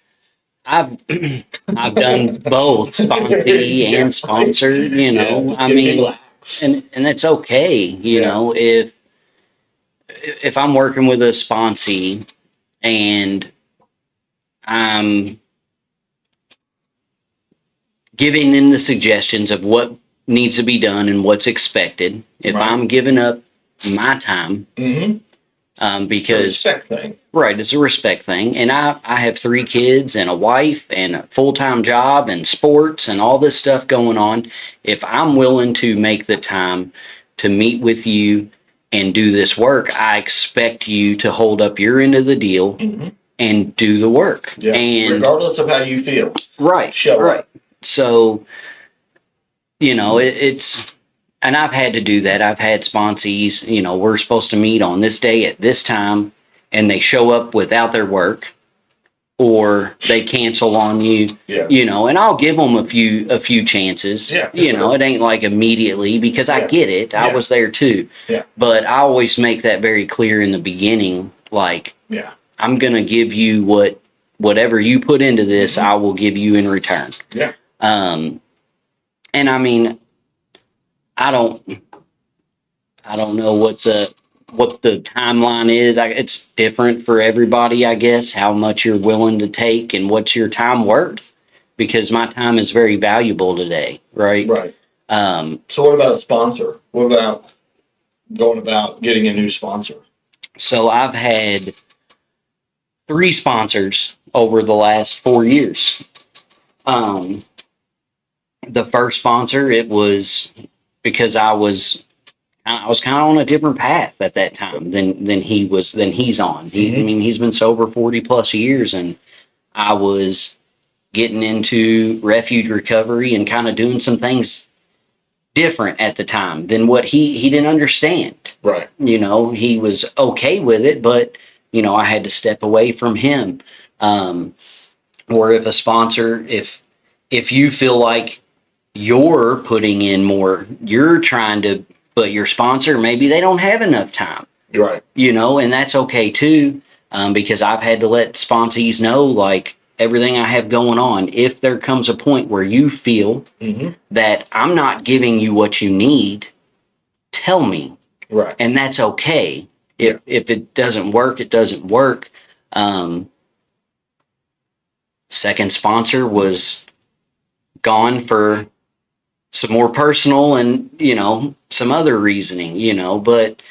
I've done both sponsee and sponsor, Yeah, I get mean, relaxed. and it's okay, if I'm working with a sponsee and I'm giving them the suggestions of what needs to be done and what's expected, if Right. I'm giving up my time, Mm-hmm. because Respect thing. right, it's a respect thing. And I have 3 kids and a wife and a full-time job and sports and all this stuff going on. If I'm willing to make the time to meet with you and do this work, I expect you to hold up your end of the deal Mm-hmm. and do the work. Yeah. And Regardless of how you feel. right, Show right. up. So, it's, and I've had to do that. I've had sponsees, we're supposed to meet on this day at this time, and they show up without their work, or they cancel on you, Yeah. and I'll give them a few chances. Yeah, for sure. It ain't like immediately because I Yeah. get it. I Yeah. was there too. Yeah. But I always make that very clear in the beginning, like, Yeah. I'm going to give you whatever you put into this, Mhm. I will give you in return. Yeah. And I mean, I don't know what the timeline is. It's different for everybody, I guess, how much you're willing to take and what's your time worth, because my time is very valuable today. Right. Right. Um, So what about a sponsor? What about going about getting a new sponsor? so I've had 3 sponsors over the last 4 years. The first sponsor, it was because I was kind of on a different path at that time than he's on. I mean, he's been sober 40 plus years, and I was getting into refuge recovery and kind of doing some things different at the time than what he didn't understand. Right. He was okay with it, but I had to step away from him. Or if a sponsor, if you feel like you're putting in more, you're trying to, but your sponsor, maybe they don't have enough time, Right. and that's okay too. Because I've had to let sponsees know, like, everything I have going on. If there comes a point where you feel Mm-hmm. that I'm not giving you what you need, tell me, Right. and that's okay. If it doesn't work, it doesn't work. Second sponsor was gone for some more personal and, some other reasoning, but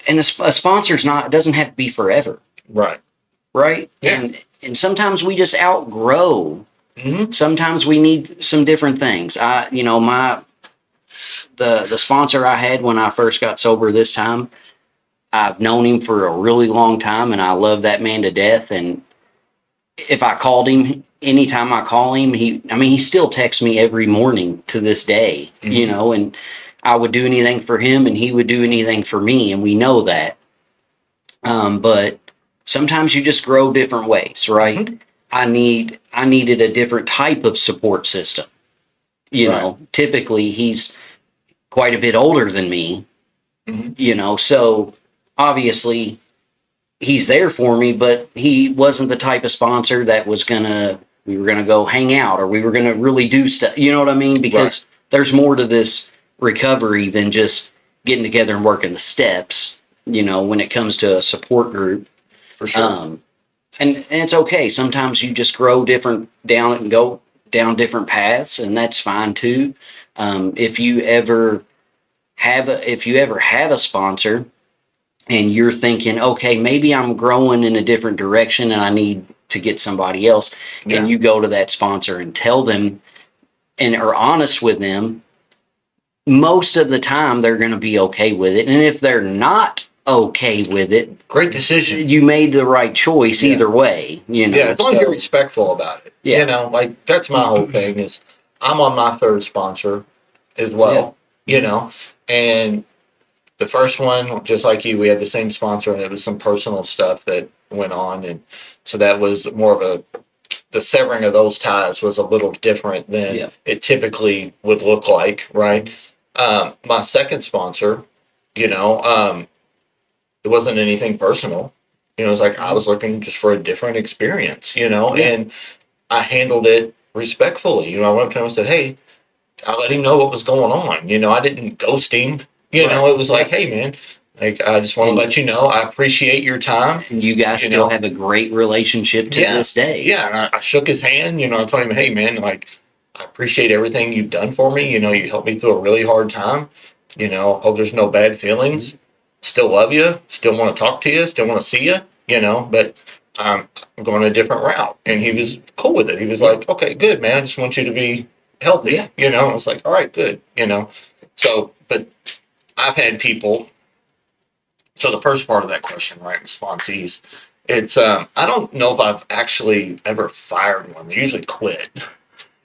and a sponsor's not, it doesn't have to be forever. Right. Right. Yeah. And sometimes we just outgrow. Mm-hmm. Sometimes we need some different things. The sponsor I had when I first got sober this time, I've known him for a really long time and I love that man to death. And if I called him, anytime I call him, he still texts me every morning to this day, and I would do anything for him and he would do anything for me. And we know that. But sometimes you just grow different ways, right? Mm-hmm. I needed a different type of support system. Typically he's quite a bit older than me, so obviously he's there for me, but he wasn't the type of sponsor that we were going to go hang out or we were going to really do stuff. You know what I mean? Because there's more to this recovery than just getting together and working the steps, when it comes to a support group. For sure. And it's okay. Sometimes you just grow different down and go down different paths, and that's fine too. If you ever have a sponsor and you're thinking, okay, maybe I'm growing in a different direction and I need to get somebody else, and you go to that sponsor and tell them and are honest with them, most of the time they're going to be okay with it. And if they're not okay with it, great decision. You made the right choice either way. Yeah, as long as you're respectful about it. Yeah. That's my whole thing is I'm on my third sponsor as well, and the first one, just like you, we had the same sponsor and it was some personal stuff that went on. And so that was more of the severing of those ties was a little different than it typically would look like. Right. My second sponsor, it wasn't anything personal. It was like I was looking just for a different experience, and I handled it respectfully. I went up to him and said, hey, I let him know what was going on. I didn't ghost him. It was like, hey, man, I just want to let you know I appreciate your time. You guys still have a great relationship to this day. Yeah, and I shook his hand. I told him, hey, man, I appreciate everything you've done for me. You helped me through a really hard time. Hope there's no bad feelings. Still love you. Still want to talk to you. Still want to see you. But I'm going a different route. And he was cool with it. He was like, okay, good, man. I just want you to be healthy. I was like, all right, good. So, but I've had people. So the first part of that question, right, responsees, it's I don't know if I've actually ever fired one. They usually quit.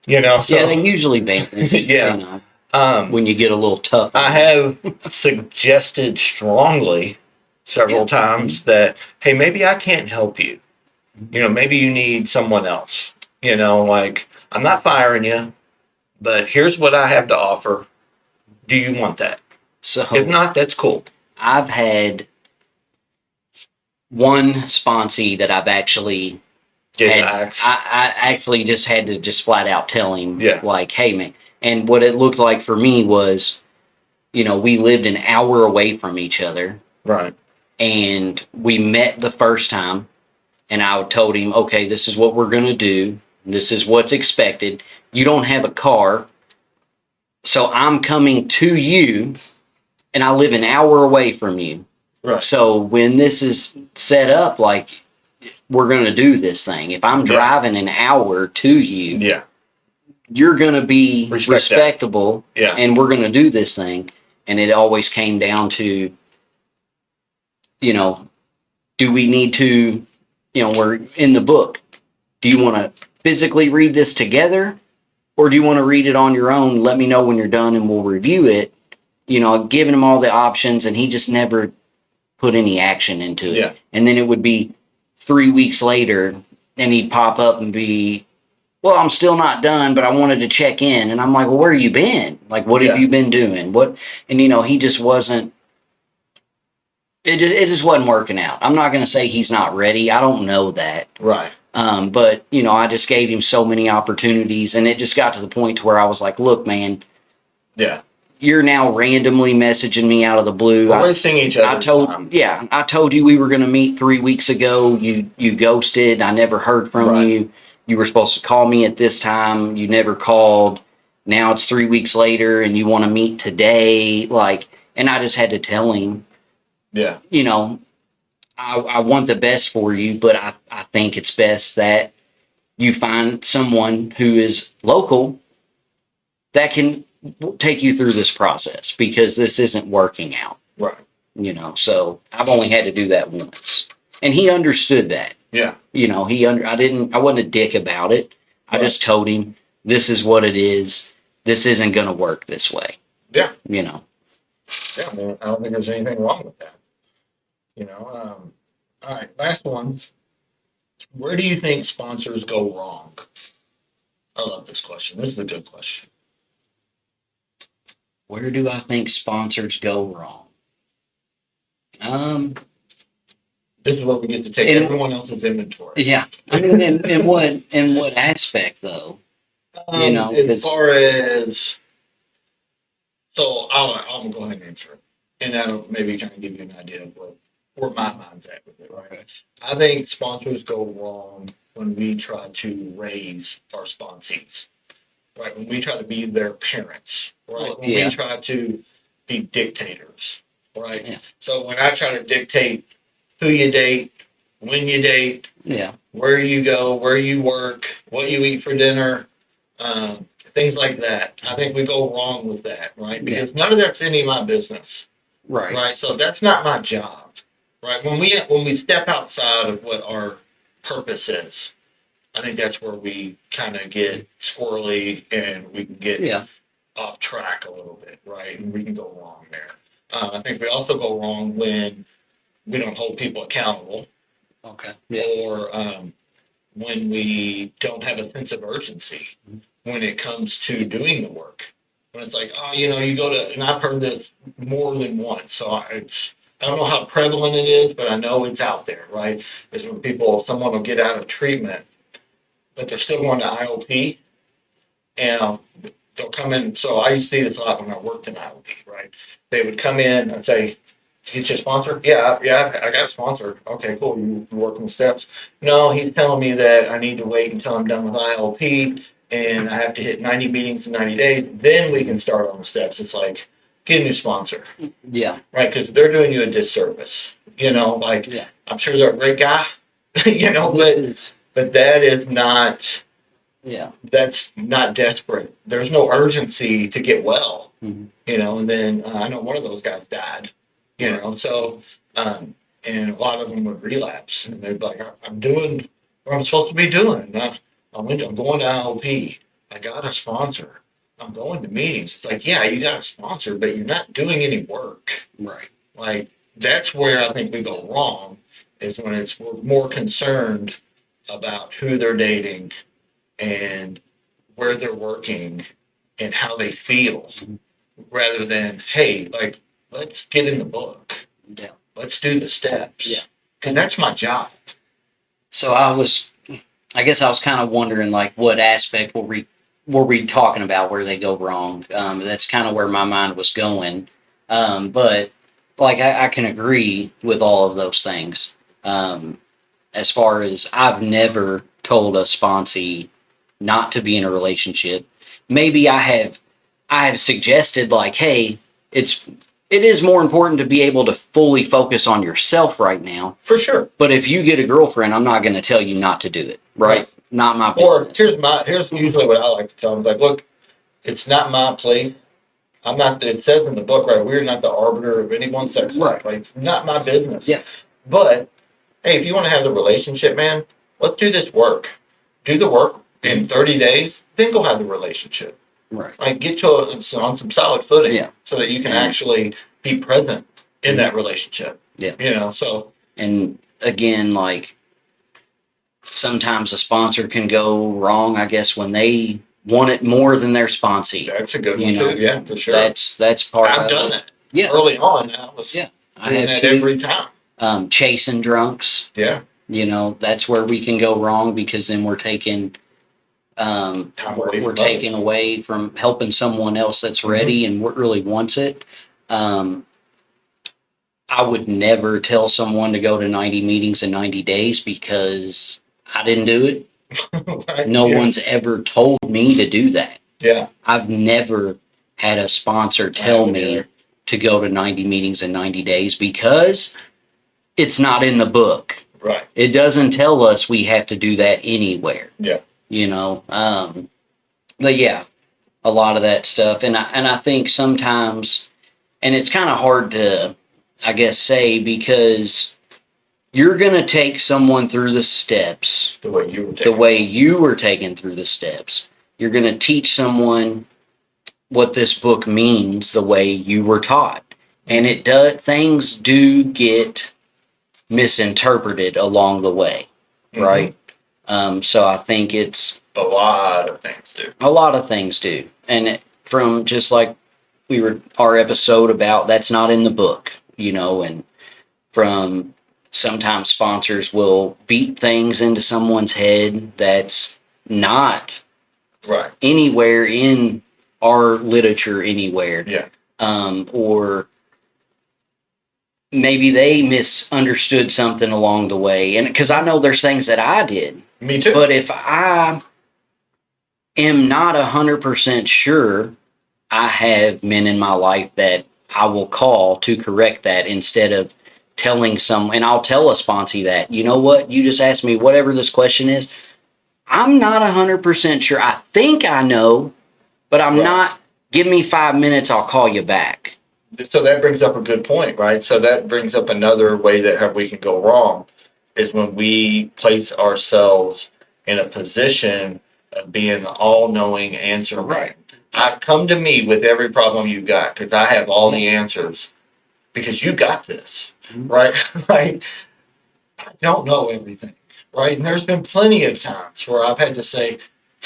So, they usually vanish. When you get a little tough. I have suggested strongly several times that, hey, maybe I can't help you. Maybe you need someone else. I'm not firing you, but here's what I have to offer. Do you want that? So if not, that's cool. I've had one sponsee that I've actually I actually just had to just flat out tell him, like, hey, man. And what it looked like for me was, we lived an hour away from each other. Right. And we met the first time, and I told him, okay, this is what we're going to do. This is what's expected. You don't have a car, so I'm coming to you, and I live an hour away from you. Right. So when this is set up, like, we're going to do this thing. If I'm driving an hour to you, you're going to be respectable, and we're going to do this thing. And it always came down to, do we need to, we're in the book. Do you want to physically read this together, or do you want to read it on your own? Let me know when you're done and we'll review it. Giving him all the options, and he just never put any action into it. Yeah. And then it would be 3 weeks later, and he'd pop up and be, well, I'm still not done, but I wanted to check in. And I'm like, well, where have you been? Like, what have you been doing? And he just wasn't, it just wasn't working out. I'm not going to say he's not ready. I don't know that. Right. But, I just gave him so many opportunities, and it just got to the point to where I was like, look, man, you're now randomly messaging me out of the blue. We're wasting each other's time. I told you we were going to meet 3 weeks ago. You ghosted. I never heard from Right. you. You were supposed to call me at this time. You never called. Now it's 3 weeks later and you want to meet today. Like, and I just had to tell him, Yeah. you know, I want the best for you, but I think it's best that you find someone who is local that can take you through this process because this isn't working out, Right. you know. So I've only had to do that once, and he understood that. Yeah. You know, I wasn't a dick about it. I Right. just told him this is what it is. This isn't going to work this way. Yeah. You know. Yeah, I mean, I don't think there's anything wrong with that. You know, all right, last one. Where do you think sponsors go wrong? I love this question. This is a good question. Where do I think sponsors go wrong? This is where we get to take In- everyone else's inventory. Yeah. I mean, in what aspect though? You know, as 'cause- far as, so I'll go ahead and answer it, and that'll maybe kind of give you an idea of where my mind's at with it. Right. I think sponsors go wrong when we try to raise our sponsees. Right. When we try to be their parents. Right. When Yeah. we try to be dictators. Right. Yeah. So when I try to dictate who you date, when you date, Yeah. where you go, where you work, what you eat for dinner, things like that. I think we go wrong with that, right? Because none of that's any of my business, Right. right? So that's not my job, right? When we step outside of what our purpose is, I think that's where we kind of get squirrely and we can get Yeah. off track a little bit, right? And we can go wrong there. I think we also go wrong when we don't hold people accountable Okay. or when we don't have a sense of urgency when it comes to doing the work. When it's like, oh, you go to, and I've heard this more than once, so I don't know how prevalent it is, but I know it's out there, right? Is when someone will get out of treatment, but they're still going to IOP, and they'll come in. So I used to see this a lot when I worked in IOP, right? They would come in and say, get you a sponsor? Yeah, I got a sponsor. Okay, cool. You working the steps? No, he's telling me that I need to wait until I'm done with ILP and I have to hit 90 meetings in 90 days. Then we can start on the steps. It's like, get a new sponsor, Yeah. right? Because they're doing you a disservice. Yeah. I'm sure they're a great guy, This is, but that is not, yeah. that's not desperate. There's no urgency to get well, Mhm. and then I know one of those guys died. So, and a lot of them would relapse and they'd be like, I'm doing what I'm supposed to be doing. I'm going to IOP. I got a sponsor. I'm going to meetings. It's like, yeah, you got a sponsor, but you're not doing any work. Right. Like, that's where I think we go wrong is when we're more concerned about who they're dating and where they're working and how they feel rather than, hey, like, let's get in the book. Yeah. Let's do the steps. Yeah. Because that's my job. So I guess I was kind of wondering, like, what aspect were we talking about where they go wrong? That's kind of where my mind was going. But like, I can agree with all of those things. As far as I've never told a sponsee not to be in a relationship. Maybe I have suggested like, hey, it is more important to be able to fully focus on yourself right now. For sure. But if you get a girlfriend, I'm not going to tell you not to do it. Right? Not my Or business. here's usually what I like to tell them. Like, look, it's not my place. I'm not, it says in the book, right? We're not the arbiter of anyone's sex life. Right? It's not my business. Yeah. But hey, if you want to have the relationship, man, let's do this work. Do the work in 30 days, then go have the relationship. Right. Like, get on some solid footing, Yeah. so that you can actually be present in that relationship. Yeah. So. And again, like, sometimes a sponsor can go wrong, I guess, when they want it more than their sponsee. That's a good You one know, too. Yeah, for sure. That's part I've of done it. that. Yeah. Early on, I was Yeah. I doing have that too. every time. Chasing drunks. Yeah. That's where we can go wrong because then we're taking Time away we're from taking others. away from helping someone else that's ready and really wants it. I would never tell someone to go to 90 meetings in 90 days because I didn't do it. Right? No Yeah. one's ever told me to do that. Yeah. I've never had a sponsor tell haven't me either. to go to 90 meetings in 90 days because it's not in the book. Right. It doesn't tell us we have to do that anywhere. Yeah. You know, but yeah, a lot of that stuff. And I think sometimes, and it's kind of hard to, I guess, say because you're going to take someone through the steps The way you were the taking. way you were taken through the steps. You're going to teach someone what this book means the way you were taught. And it does, things do get misinterpreted along the way, right? So I think it's A lot of things do. a lot of things do. And from just like our episode about that's not in the book, you know, and from sometimes sponsors will beat things into someone's head that's not Right. anywhere in our literature anywhere. Yeah. Or maybe they misunderstood something along the way. And because I know there's things that I did, Me too. but if I am not 100% sure, I have men in my life that I will call to correct that instead of telling and I'll tell a sponsee that, you know what, you just asked me whatever this question is. I'm not 100% sure. I think I know, but I'm Right. not. Give me 5 minutes. I'll call you back. So that brings up a good point, right? So that brings up another way that we can go wrong is when we place ourselves in a position of being the all-knowing answer. Right. I've come to me with every problem you got because I have all the answers because you got this, Mhm. right? Like, I don't know everything, right? And there's been plenty of times where I've had to say,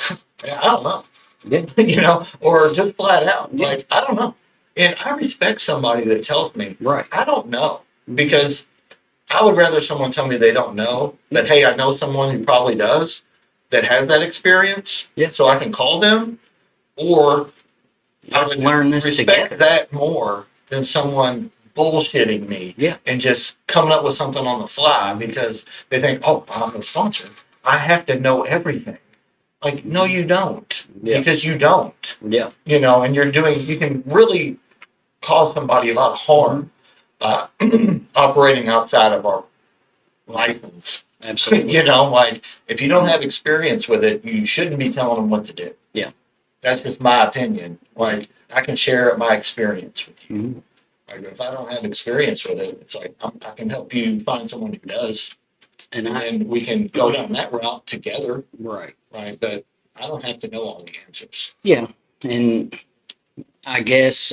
"Man, I don't know," Yeah. you know, or just flat out, Yeah. like, I don't know. And I respect somebody that tells me, Right. I don't know, because I would rather someone tell me they don't know, but hey, I know someone who probably does that has that experience, Yeah. so I can call them, or I Let's would learn this respect together. that more than someone bullshitting me Yeah. and just coming up with something on the fly because they think, oh, I'm a sponsor. I have to know everything. Like, no, you don't. Yeah. Because you don't. Yeah. You know, and you can really cause somebody a lot of harm operating outside of our license. Absolutely. You know, like, if you don't have experience with it, you shouldn't be telling them what to do. Yeah. That's just my opinion. Like, I can share my experience with you. Mhm. Like, if I don't have experience with it, it's like I can help you find someone who does, And and I, then we can go down that route together, right. right? But I don't have to know all the answers. Yeah. And I guess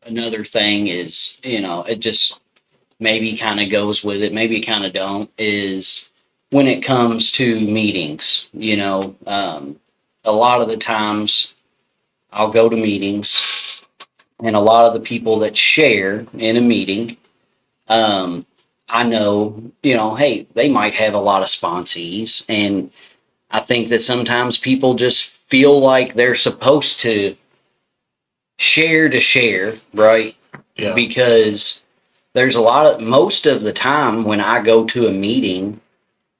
another thing is, you know, it just maybe kind of goes with it, maybe it kind of don't, is when it comes to meetings, you know, a lot of the times I'll go to meetings and a lot of the people that share in a meeting, I know, you know, hey, they might have a lot of sponsees, and I think that sometimes people just feel like they're supposed to share, right? Yeah. Because there's most of the time when I go to a meeting,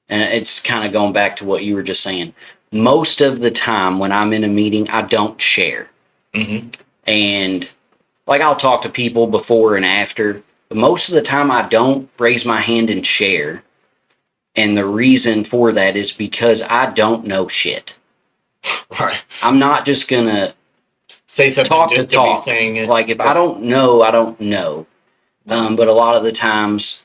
and it's kind of going back to what you were just saying, most of the time when I'm in a meeting, I don't share. Mm-hmm. And like I'll talk to people before and after, but most of the time I don't raise my hand and share. And the reason for that is because I don't know shit. Right. I'm not just gonna Say something talk to just to talk. be saying it. Like if I don't know, I don't know. But a lot of the times,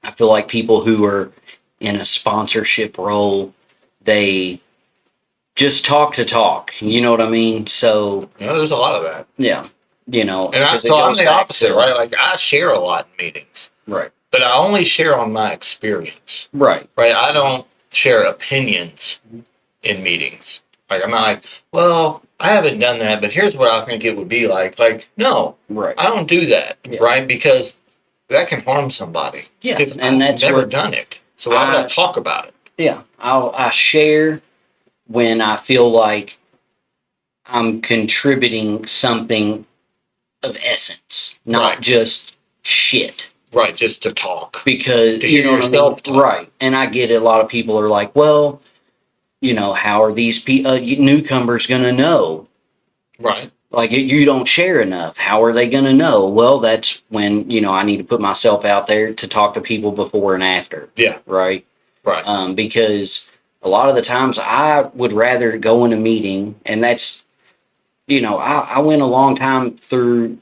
I feel like people who are in a sponsorship role, they just talk to talk. You know what I mean? So You know, there's a lot of that. yeah, you know. And 'cause it so I'm goes the back opposite, to- right? Like, I share a lot in meetings, Right. but I only share on my experience, Right. right? I don't share opinions in meetings. Like, I'm not like, well, I haven't done that, but here's what I think it would be like. Like, no, Right. I don't do that, Yeah. right? Because that can harm somebody. Yeah. Because And I've that's never what done it. So why would I I- talk about it? Yeah, I share when I feel like I'm contributing something of essence, not Right. just shit. Right. Just to talk. Because To you hear know what I mean, yourself talk. right? And I get it. A lot of people are like, "Well, how are these newcomers going to know? Right. Like you don't share enough. How are they going to know?" Well, that's when I need to put myself out there to talk to people before and after. Yeah. Right. Right. Because a lot of the times I would rather go in a meeting, and that's I went a long time through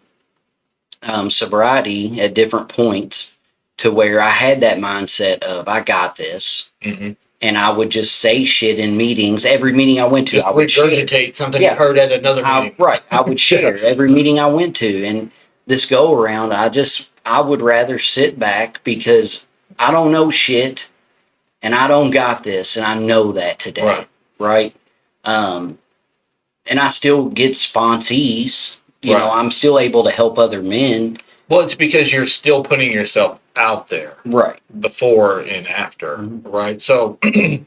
sobriety at different points to where I had that mindset of I got this, Mm-hmm. and I would just say shit in meetings. Every meeting I went to, Just I would share. regurgitate something Yeah. you heard at another meeting. Right, I would share every meeting I went to, and this go around, I would rather sit back because I don't know shit, and I don't got this, and I know that today, right? And I still get sponsees. Right. I'm still able to help other men. Well, it's because you're still putting yourself out there. Right. Before and after. Mhm. Right. So, have you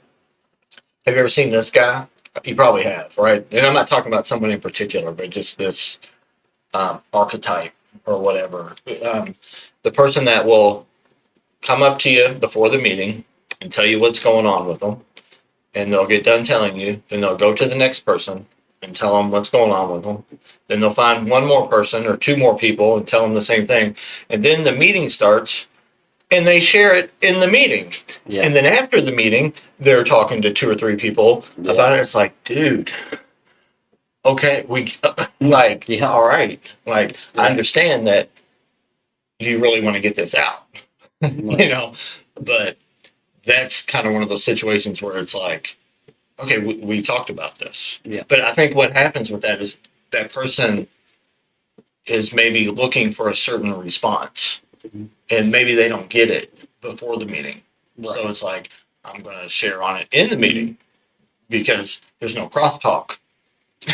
ever seen this guy? You probably have, right? And I'm not talking about someone in particular, but just this archetype or whatever. The person that will come up to you before the meeting and tell you what's going on with them, and they'll get done telling you, then they'll go to the next person and tell them what's going on with them. Then they'll find one more person or two more people and tell them the same thing. And then the meeting starts and they share it in the meeting. Yeah. And then after the meeting, they're talking to two or three people about it. It's like, dude, okay, all right. Like, I understand that you really want to get this out, but that's kind of one of those situations where it's like, okay, we talked about this. Yeah. But I think what happens with that is that person is maybe looking for a certain response, and maybe they don't get it before the meeting. Right. So it's like, I'm going to share on it in the meeting because there's no crosstalk.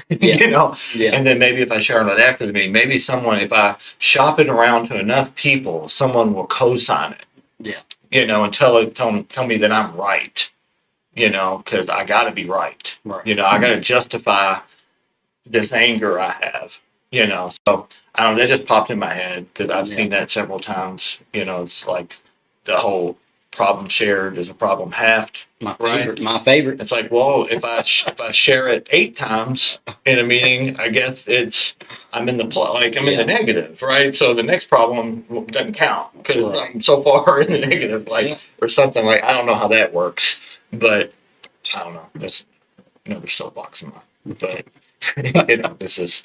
Yeah. Yeah. And then maybe if I share on it after the meeting, maybe if I shop it around to enough people, someone will co-sign it. Yeah. And tell me that I'm right. Because I got to be right. Right. I got to justify this anger I have. So I don't know. That just popped in my head because I've seen that several times. It's like the whole problem shared is a problem halved. My favorite. It's like, well, if I share it 8 times in a meeting, I guess I'm in the I'm in the negative, right? So the next problem doesn't count because I'm so far in the negative, or something like. I don't know how that works, but I don't know. That's another soapbox of mine. But it's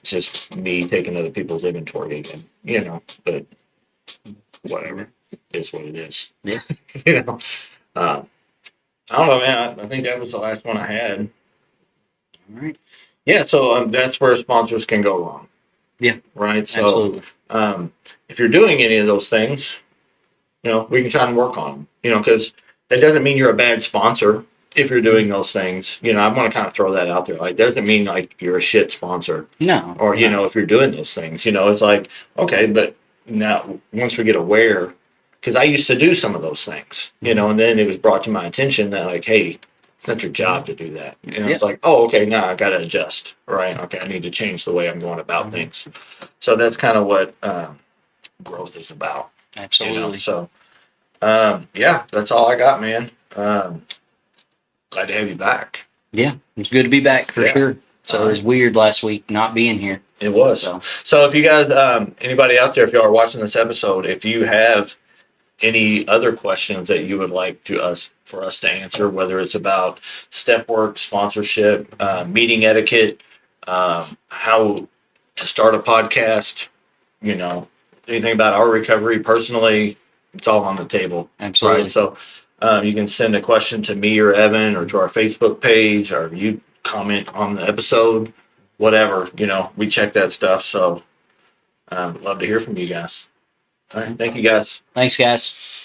just me taking other people's inventory again, But whatever, it's what it is. Yeah. I don't know, man. I think that was the last one I had. All right. Yeah, so that's where sponsors can go wrong. Yeah. Right. So, if you're doing any of those things, we can try and work on them. Because that doesn't mean you're a bad sponsor if you're doing those things. I want to kind of throw that out there. Like, doesn't mean like you're a shit sponsor. No. Or if you're doing those things, it's like, okay, but now once we get aware. Because I used to do some of those things, and then it was brought to my attention that, like, hey, it's not your job to do that. It's like, oh, okay, now I got to adjust, right? Okay, I need to change the way I'm going about things. So that's kind of what growth is about. Absolutely. So, yeah, that's all I got, man. Glad to have you back. Yeah, it's good to be back for sure. So it was weird last week not being here. It was. So if you guys, anybody out there, if y'all are watching this episode, if you have any other questions that you would like for us to answer, whether it's about step work, sponsorship, meeting etiquette, how to start a podcast, anything about our recovery personally, it's all on the table. Absolutely. Right? So you can send a question to me or Evan or to our Facebook page, or you comment on the episode, whatever, we check that stuff. So love to hear from you guys. All right. Thank you, guys. Thanks, guys.